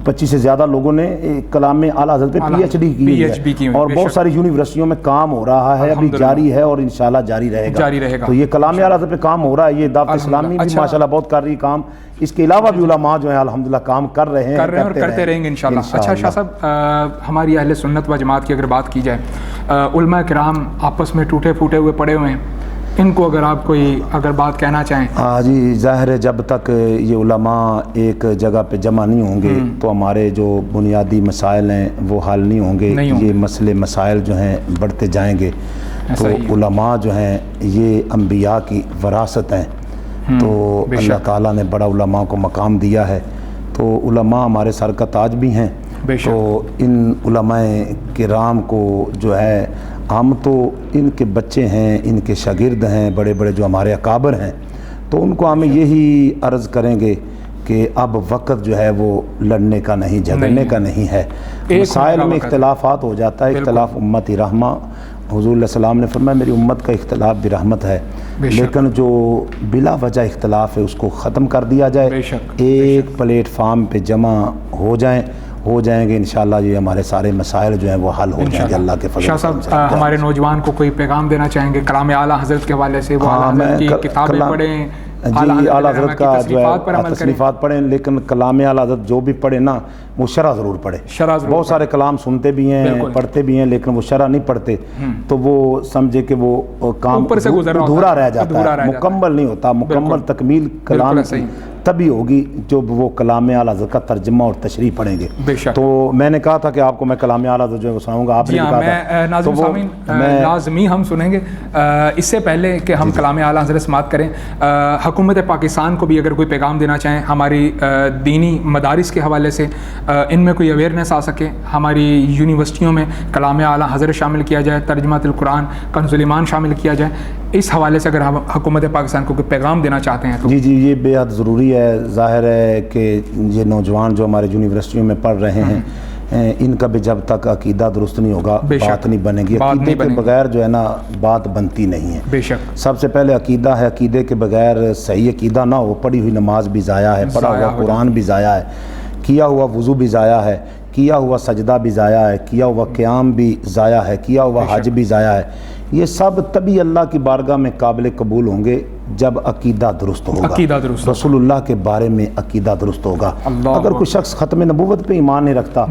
25 سے زیادہ لوگوں نے کلام میں اعلیٰ حضرت پہ پی ایچ ڈی کی ہے، اور بہت ساری یونیورسٹیوں میں کام ہو رہا ہے، ابھی جاری ہے اور انشاءاللہ جاری رہے گا۔ تو یہ کلام اعلیٰ حضرت پہ کام ہو رہا ہے، یہ دعوت اسلامی بھی ماشاءاللہ بہت کر رئی کام، اس کے علاوہ بھی علماء جو ہیں الحمدللہ کام کر رہے ہیں اور کرتے رہیں گے انشاءاللہ۔ اچھا شاہ صاحب، ہماری اہل سنت و جماعت کی اگر بات کی جائے، علماء کرام آپس میں ٹوٹے پھوٹے ہوئے پڑے ہوئے ہیں، ان کو اگر آپ کوئی بات کہنا چاہیں؟ جی ظاہر ہے جب تک یہ علماء ایک جگہ پہ جمع نہیں ہوں گے تو ہمارے جو بنیادی مسائل ہیں وہ حل نہیں ہوں گے، یہ مسائل جو ہیں بڑھتے جائیں گے۔ تو علماء جو ہیں یہ انبیاء کی وراثت ہیں، تو اللہ تعالیٰ نے بڑا علماء کو مقام دیا ہے، تو علماء ہمارے سر کا تاج بھی ہیں۔ تو ان علماء کرام کو جو ہے ہم تو ان کے بچے ہیں، ان کے شاگرد ہیں، بڑے بڑے جو ہمارے اکابر ہیں، تو ان کو ہم یہی عرض کریں گے کہ اب وقت جو ہے وہ لڑنے کا نہیں، جھگڑنے کا نہیں ہے۔ مسائل میں اختلافات ہو جاتا ہے، اختلاف امتی رحمہ، حضور علیہ السلام نے فرمایا میری امت کا اختلاف بھی رحمت ہے، لیکن جو بلا وجہ اختلاف ہے اس کو ختم کر دیا جائے، ایک پلیٹ فارم پہ جمع ہو جائیں گے انشاءاللہ، یہ ہمارے سارے مسائل جو ہیں وہ حل ہو جائیں گے اللہ کے فضل سے۔ شاہ صاحب، ہمارے نوجوان کو کوئی پیغام دینا چاہیں گے کلام اعلیٰ حضرت کے حوالے سے؟ وہ اعلیٰ حضرت کی کتابیں پڑھیں، جی اعلیٰ حضرت کا جو ہے تصنیفات پڑھیں، لیکن کلام اعلیٰ حضرت جو بھی پڑھے نا وہ شرح ضرور پڑھے۔ بہت سارے کلام سنتے بھی ہیں، پڑھتے بھی ہیں، لیکن وہ شرح نہیں پڑھتے تو وہ سمجھے کہ وہ کام ادھورا رہ جاتا ہے، مکمل نہیں ہوتا۔ مکمل تکمیل کلام تبھی ہوگی جب وہ کلام اعلیٰ حضرت کا ترجمہ اور تشریح پڑھیں گے۔ تو میں نے کہا تھا کہ آپ کو میں کلام اعلیٰ حضرت جو ہے وہ سناؤں گا، آپ نے کہا تھا ناظرین سامعین لازمی ہم سنیں گے۔ اس سے پہلے کہ ہم کلام اعلیٰ حضرت سماعت کریں، حکومت پاکستان کو بھی اگر کوئی پیغام دینا چاہیں ہماری دینی مدارس کے حوالے سے، ان میں کوئی اویئرنیس آ سکے، ہماری یونیورسٹیوں میں کلام اعلیٰ حضرت شامل کیا جائے، ترجمۃ القرآن کنز الایمان شامل کیا جائے، اس حوالے سے اگر ہم حکومت پاکستان کو کوئی پیغام دینا چاہتے ہیں تو؟ جی یہ بے حد ضروری ہے۔ ظاہر ہے کہ یہ نوجوان جو ہمارے یونیورسٹیوں میں پڑھ رہے ہیں، ان کا بھی جب تک عقیدہ درست نہیں ہوگا بات نہیں بنے گی، عقیدے کے بغیر جو ہے نا بات بنتی نہیں ہے۔ بے شک سب سے پہلے عقیدہ ہے، عقیدے کے بغیر صحیح عقیدہ نہ ہو، پڑھی ہوئی نماز بھی ضائع ہے، پڑھا ہوا قرآن بھی ضائع ہے، کیا ہوا وضو بھی ضائع ہے، کیا ہوا سجدہ بھی ضائع ہے، کیا ہوا قیام بھی ضائع ہے، کیا ہوا حج بھی ضائع ہے۔ یہ سب تبھی اللہ کی بارگاہ میں قابل قبول ہوں گے جب عقیدہ درست ہوگا، رسول اللہ کے بارے میں عقیدہ درست ہوگا۔ اگر کوئی شخص ختم نبوت پہ ایمان نہیں رکھتا،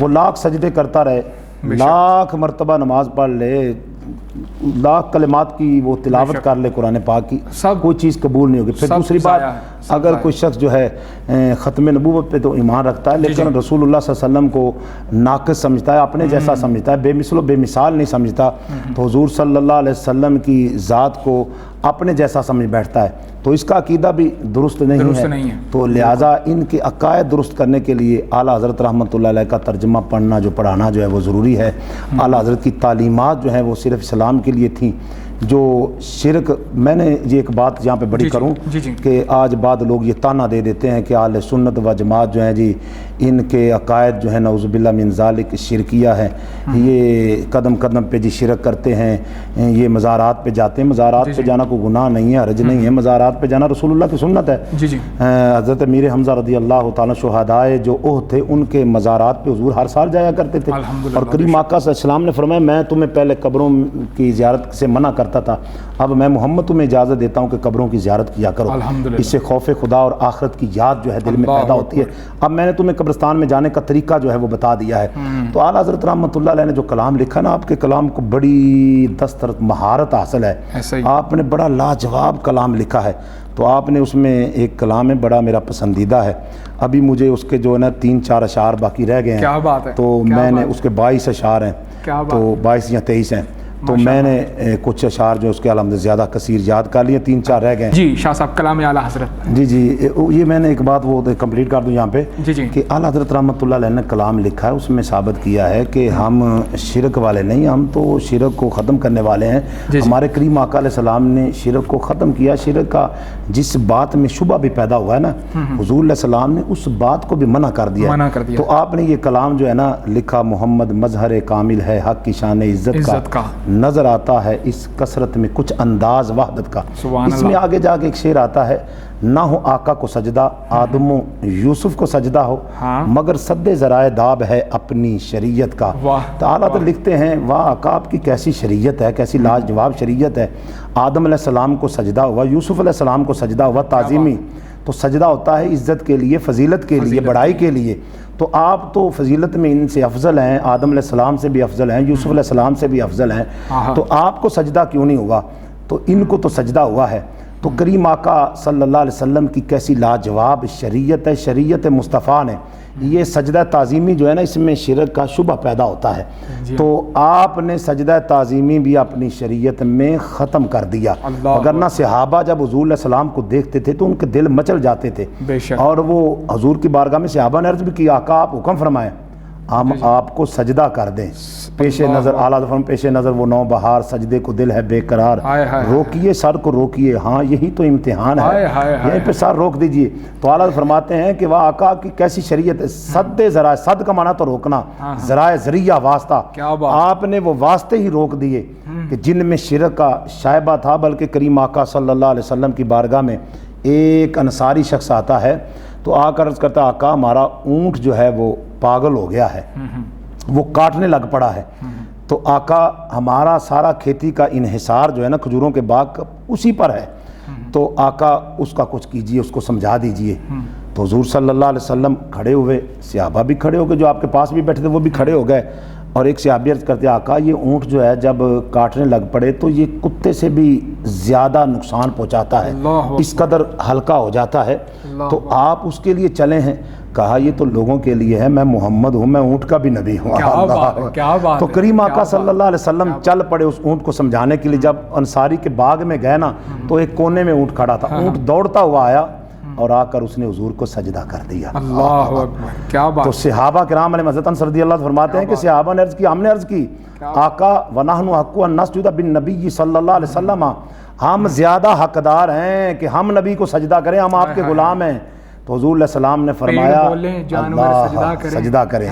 وہ لاکھ سجدے کرتا رہے، لاکھ مرتبہ نماز پڑھ لے، لاکھ کلمات کی وہ تلاوت کر لے قرآن پاک کی، کوئی چیز قبول نہیں ہوگی۔ پھر دوسری بات، اگر کوئی شخص جو ہے ختم نبوت پہ تو ایمان رکھتا ہے لیکن رسول اللہ صلی اللہ علیہ وسلم کو ناقص سمجھتا ہے، اپنے جیسا سمجھتا ہے، بے مثل و بے مثال نہیں سمجھتا، تو حضور صلی اللہ علیہ وسلم کی ذات کو اپنے جیسا سمجھ بیٹھتا ہے تو اس کا عقیدہ بھی درست نہیں ہے. تو لہٰذا ان کے عقائد درست کرنے کے لیے اعلیٰ حضرت رحمۃ اللہ علیہ کا ترجمہ پڑھنا پڑھانا جو ہے وہ ضروری ہے. اعلیٰ حضرت کی تعلیمات جو ہیں وہ صرف اسلام کے لیے تھیں. جو شرک، میں نے یہ ایک بات یہاں پہ بڑی کروں کہ آج بعد لوگ یہ تانا دے دیتے ہیں کہ اہل سنت و جماعت جو ہیں جی ان کے عقائد جو ہیں نعوذ باللہ من ذالک شرکیہ ہے، یہ قدم قدم پہ جی شرک کرتے ہیں، یہ مزارات پہ جاتے ہیں. مزارات پہ جانا کوئی گناہ نہیں ہے، حرج نہیں ہے. مزارات پہ جانا رسول اللہ کی سنت ہے. حضرت امیر حمزہ رضی اللہ تعالیٰ شہدائے جو احد تھے ان کے مزارات پہ حضور ہر سال جایا کرتے تھے. اور کریم آقا صلی اللہ علیہ وسلم نے فرمایا میں تمہیں پہلے قبروں کی زیارت سے منع کرتا تھا، اب میں محمد تمہیں اجازت دیتا ہوں کہ قبروں کی زیارت کیا کرو، اس سے خوف خدا اور آخرت کی یاد جو ہے دل میں پیدا ہوتی ہے. اب میں نے تمہیں قبرستان میں جانے کا طریقہ جو ہے وہ بتا دیا ہے. تو اعلیٰ حضرت رحمۃ اللہ علیہ نے جو کلام لکھا نا، آپ کے کلام کو بڑی دستر مہارت حاصل ہے. آپ نے بڑا لاجواب کلام لکھا ہے. تو آپ نے اس میں ایک کلام ہے بڑا میرا پسندیدہ ہے، ابھی مجھے اس کے جو ہے نا 3-4 اشعار باقی رہ گئے ہیں. تو میں نے اس کے 22 اشعار ہیں، تو 22 یا 23 ہیں. تو میں نے کچھ اشعار جو اس کے الحمد زیادہ کثیر یاد کر لیے، 3-4 رہ گئے. جی شاہ صاحب کلام اعلیٰ حضرت. جی یہ میں نے ایک بات وہ کمپلیٹ کر دوں یہاں پہ کہ اعلیٰ حضرت رحمۃ اللہ علیہ نے کلام لکھا ہے، اس میں ثابت کیا ہے کہ ہم شرک والے نہیں، ہم تو شرک کو ختم کرنے والے ہیں. ہمارے کریم آقا علیہ السلام نے شرک کو ختم کیا. شرک کا جس بات میں شبہ بھی پیدا ہوا ہے نا، حضور علیہ السلام نے اس بات کو بھی منع کر دیا. تو آپ نے یہ کلام جو ہے نا لکھا، محمد مظہر کامل ہے حق کی شان عزت کا، نظر آتا ہے اس کثرت میں کچھ انداز وحدت کا. اس میں آگے جا کے ایک شعر آتا ہے، نہ ہو آقا کو سجدہ آدم و یوسف کو سجدہ ہو، مگر سد ذرائع داب ہے اپنی شریعت کا. تو اعلیٰ تو لکھتے ہیں واہ آقا آپ کی کیسی شریعت ہے، کیسی لاجواب شریعت ہے. آدم علیہ السلام کو سجدہ ہوا، یوسف علیہ السلام کو سجدہ ہوا تعظیمی. تو سجدہ ہوتا ہے عزت کے لیے، فضیلت کے لیے، بڑائی کے لیے. تو آپ تو فضیلت میں ان سے افضل ہیں، آدم علیہ السلام سے بھی افضل ہیں، یوسف علیہ السلام سے بھی افضل ہیں. تو آپ کو سجدہ کیوں نہیں ہوا؟ تو ان کو تو سجدہ ہوا ہے. تو کریم آقا صلی اللہ علیہ وسلم کی کیسی لاجواب شریعت ہے، شریعت مصطفیٰ نے یہ سجدہ تعظیمی جو ہے نا اس میں شرک کا شبہ پیدا ہوتا ہے. تو آپ نے سجدہ تعظیمی بھی اپنی شریعت میں ختم کر دیا. وگرنہ صحابہ جب حضور علیہ السلام کو دیکھتے تھے تو ان کے دل مچل جاتے تھے، اور وہ حضور کی بارگاہ میں صحابہ نے عرض بھی کی آقا آپ حکم فرمائیں ہم آپ کو سجدہ کر دیں. پیش نظر اعلیٰ فرم پیش نظر وہ نو بہار سجدے کو دل ہے بے قرار، روکیے سر کو روکیے، ہاں یہی تو امتحان ہے، یہیں پہ سر روک دیجئے. تو اعلیٰ فرماتے ہیں کہ وہ آقا کی کیسی شریعت ہے. صد ذرائع، صد کا معنی تو روکنا، ذرائع ذریعہ واسطہ، آپ نے وہ واسطے ہی روک دیے کہ جن میں شرک کا شائبہ تھا. بلکہ کریم آقا صلی اللہ علیہ وسلم کی بارگاہ میں ایک انصاری شخص آتا ہے تو آ کر عرض کرتا آقا ہمارا اونٹ جو ہے وہ پاگل ہو گیا ہے، وہ کاٹنے لگ پڑا ہے. تو آقا ہمارا سارا کھیتی کا انحصار جو ہے نا کھجوروں کے باغ اسی پر ہے، تو آقا اس کا کچھ کیجئے، اس کو سمجھا دیجئے. تو حضور صلی اللہ علیہ وسلم کھڑے ہوئے، صحابہ بھی کھڑے ہو گئے، جو آپ کے پاس بھی بیٹھے تھے وہ بھی کھڑے ہو گئے. اور ایک صحابی عرض کرتے آقا یہ اونٹ جو ہے جب کاٹنے لگ پڑے تو یہ کتے سے بھی زیادہ نقصان پہنچاتا ہے، اس قدر ہلکا ہو جاتا ہے، تو آپ اس کے لیے چلے ہیں. کہا یہ تو لوگوں کے لیے ہے، میں محمد ہوں، میں اونٹ کا بھی نبی ہوں. تو کریم آقا صلی اللہ علیہ وسلم چل پڑے اس اونٹ کو سمجھانے کے لیے. جب انصاری کے باغ میں گئے نا تو ایک کونے میں اونٹ کھڑا تھا، اونٹ دوڑتا ہوا آیا اور آ کر اس نے حضور کو سجدہ کر دیا. اللہ اکبر، کیا بات. تو صحابہ کرام علیہ حضرت انس رضی اللہ فرماتے ہیں کہ صحابہ نے عرض کی، ہم نے عرض کی آقا ونحن حق ان نسجد بالنبی صلی اللہ علیہ وسلم، ہم زیادہ حقدار ہیں کہ ہم نبی کو سجدہ کریں، ہم آپ کے غلام ہیں. تو حضور علیہ السلام نے فرمایا اللہ سجدہ کریں.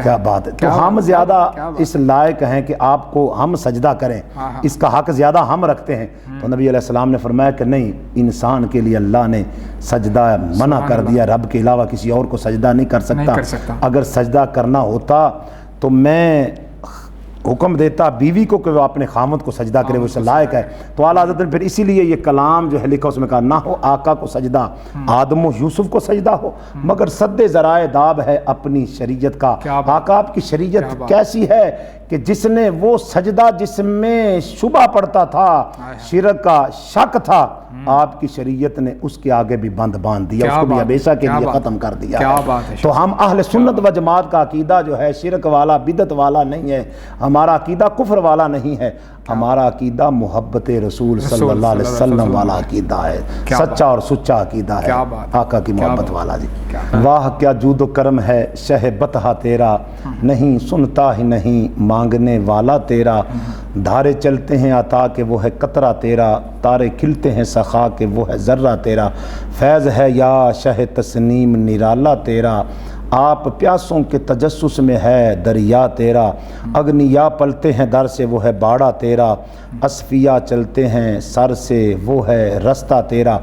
کیا بات ہے. تو ہم زیادہ اس لائق ہیں کہ آپ کو ہم سجدہ کریں، اس کا حق زیادہ ہم رکھتے ہیں. تو نبی علیہ السلام نے فرمایا کہ نہیں، انسان کے لیے اللہ نے سجدہ منع کر دیا، رب کے علاوہ کسی اور کو سجدہ نہیں کر سکتا. اگر سجدہ کرنا ہوتا تو میں حکم دیتا بیوی کو کہ وہ اپنے خامد کو سجدہ کرے، وہ اس سے لائق ہے. تو اعلیٰ حضرت نے پھر اسی لیے یہ کلام جو ہے لکھا، اس میں کہا نہ ہو آقا کو سجدہ آدم و یوسف کو سجدہ ہو، مگر سد ذرائع داب ہے اپنی شریعت کا. آقا آپ کی شریعت کیسی ہے کہ جس نے وہ سجدہ جس میں شبہ پڑتا تھا، شرک کا شک تھا، آپ کی شریعت نے اس کے آگے بھی بند باندھ دیا، اس کو بھی ہمیشہ کے لیے ختم کر دیا ہے. تو ہم اہل سنت و جماعت کا عقیدہ جو ہے شرک والا بدعت والا نہیں ہے، ہمارا عقیدہ کفر والا نہیں ہے. ہمارا عقیدہ محبت رسول صلی اللہ علیہ وسلم والا عقیدہ ہے، سچا اور سچا عقیدہ ہے، آقا کی محبت والا جی۔ واہ کیا جود و کرم ہے شہ بطحہ تیرا، نہیں سنتا ہی نہیں مانگنے والا تیرا، دھارے چلتے ہیں عطا کہ وہ ہے قطرہ تیرا، تارے کھلتے ہیں سخا کہ وہ ہے ذرہ تیرا، فیض ہے یا شہ تسنیم نرالا تیرا، آپ پیاسوں کے تجسس میں ہے دریا تیرا، اگنیا پلتے ہیں در سے وہ ہے باڑا تیرا، اصفیہ چلتے ہیں سر سے وہ ہے رستہ تیرا،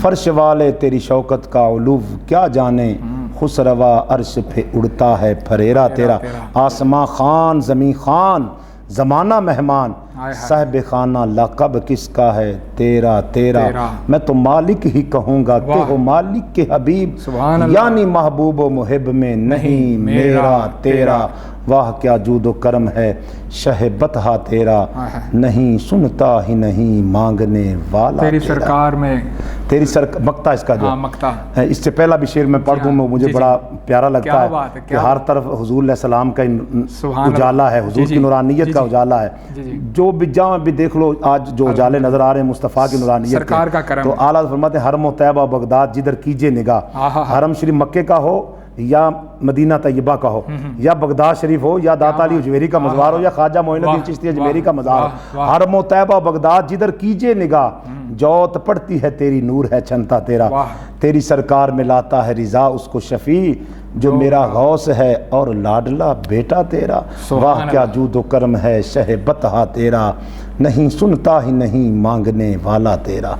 فرش والے تیری شوکت کا علو کیا جانے، خسروا عرش پہ اڑتا ہے پھریرا تیرا، آسماں خان زمین خان زمانہ مہمان، صاحب خانہ لقب کس کا ہے تیرا تیرا، میں تو مالک ہی کہوں گا کہ ہو مالک کے حبیب، یعنی محبوب و محب میں نہیں میرا تیرا، واہ کیا جود و کرم ہے شہ بطحہ تیرا، نہیں سنتا ہی نہیں مانگنے والا تیری سرکار میں تیری مقطع اس کا جو اس سے پہلا بھی شعر میں پڑھ دوں، مجھے بڑا پیارا لگتا ہے کہ ہر طرف حضور علیہ السلام کا اجالا ہے، حضور کی نورانیت کا اجالا ہے، جو بھی جہاں بھی دیکھ لو آج جو اجالے نظر آ رہے ہیں مصطفیٰ کی نورانیت کے، تو اعلیٰ فرماتے ہیں حرم و طیبہ بغداد جدھر کیجئے نگاہ، حرم شریف مکے کا ہو یا مدینہ طیبہ کا ہو، یا بغداد شریف ہو یا داتا علی اجمیری کا مزار ہو یا خواجہ معین الدین چشتی اجمیری کا مزار ہو، حرم و طیبہ بغداد جدھر کیجئے نگاہ، جوت پڑتی ہے تیری نور ہے چھنتا تیرا، تیری سرکار میں لاتا ہے رضا اس کو شفیع، جو میرا غوث ہے اور لاڈلا بیٹا تیرا، واہ کیا جود و کرم ہے شہ بطحہ تیرا، نہیں سنتا ہی نہیں مانگنے والا تیرا۔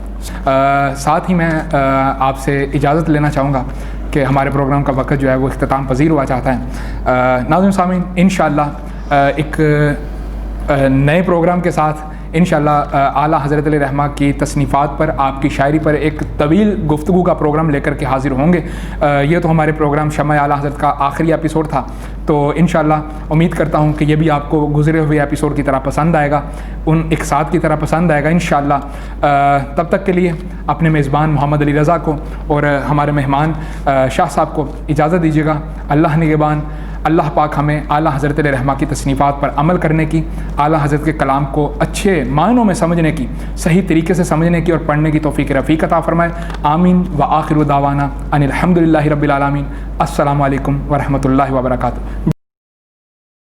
ساتھ ہی میں آپ سے اجازت لینا چاہوں گا کہ ہمارے پروگرام کا وقت جو ہے وہ اختتام پذیر ہوا چاہتا ہے۔ ناظرین سامعین، انشاءاللہ ایک نئے پروگرام کے ساتھ انشاءاللہ اعلیٰ حضرت علیہ رحمہ کی تصنیفات پر، آپ کی شاعری پر ایک طویل گفتگو کا پروگرام لے کر کے حاضر ہوں گے۔ یہ تو ہمارے پروگرام شمع اعلیٰ حضرت کا آخری ایپیسوڈ تھا، تو انشاءاللہ امید کرتا ہوں کہ یہ بھی آپ کو گزرے ہوئے ایپیسوڈ کی طرح پسند آئے گا، ان اقساط کی طرح پسند آئے گا انشاءاللہ۔ تب تک کے لیے اپنے میزبان محمد علی رضا کو اور ہمارے مہمان شاہ صاحب کو اجازت دیجیے گا۔ اللہ نگہبان۔ اللہ پاک ہمیں اعلیٰ حضرت علیہ رحمہ کی تصنیفات پر عمل کرنے کی، اعلیٰ حضرت کے کلام کو اچھے معنوں میں سمجھنے کی، صحیح طریقے سے سمجھنے کی اور پڑھنے کی توفیق رفیق عطا فرمائے۔ آمین وآخر دعوانا ان الحمد للہ رب العالمین۔ السلام علیکم ورحمۃ اللہ وبرکاتہ۔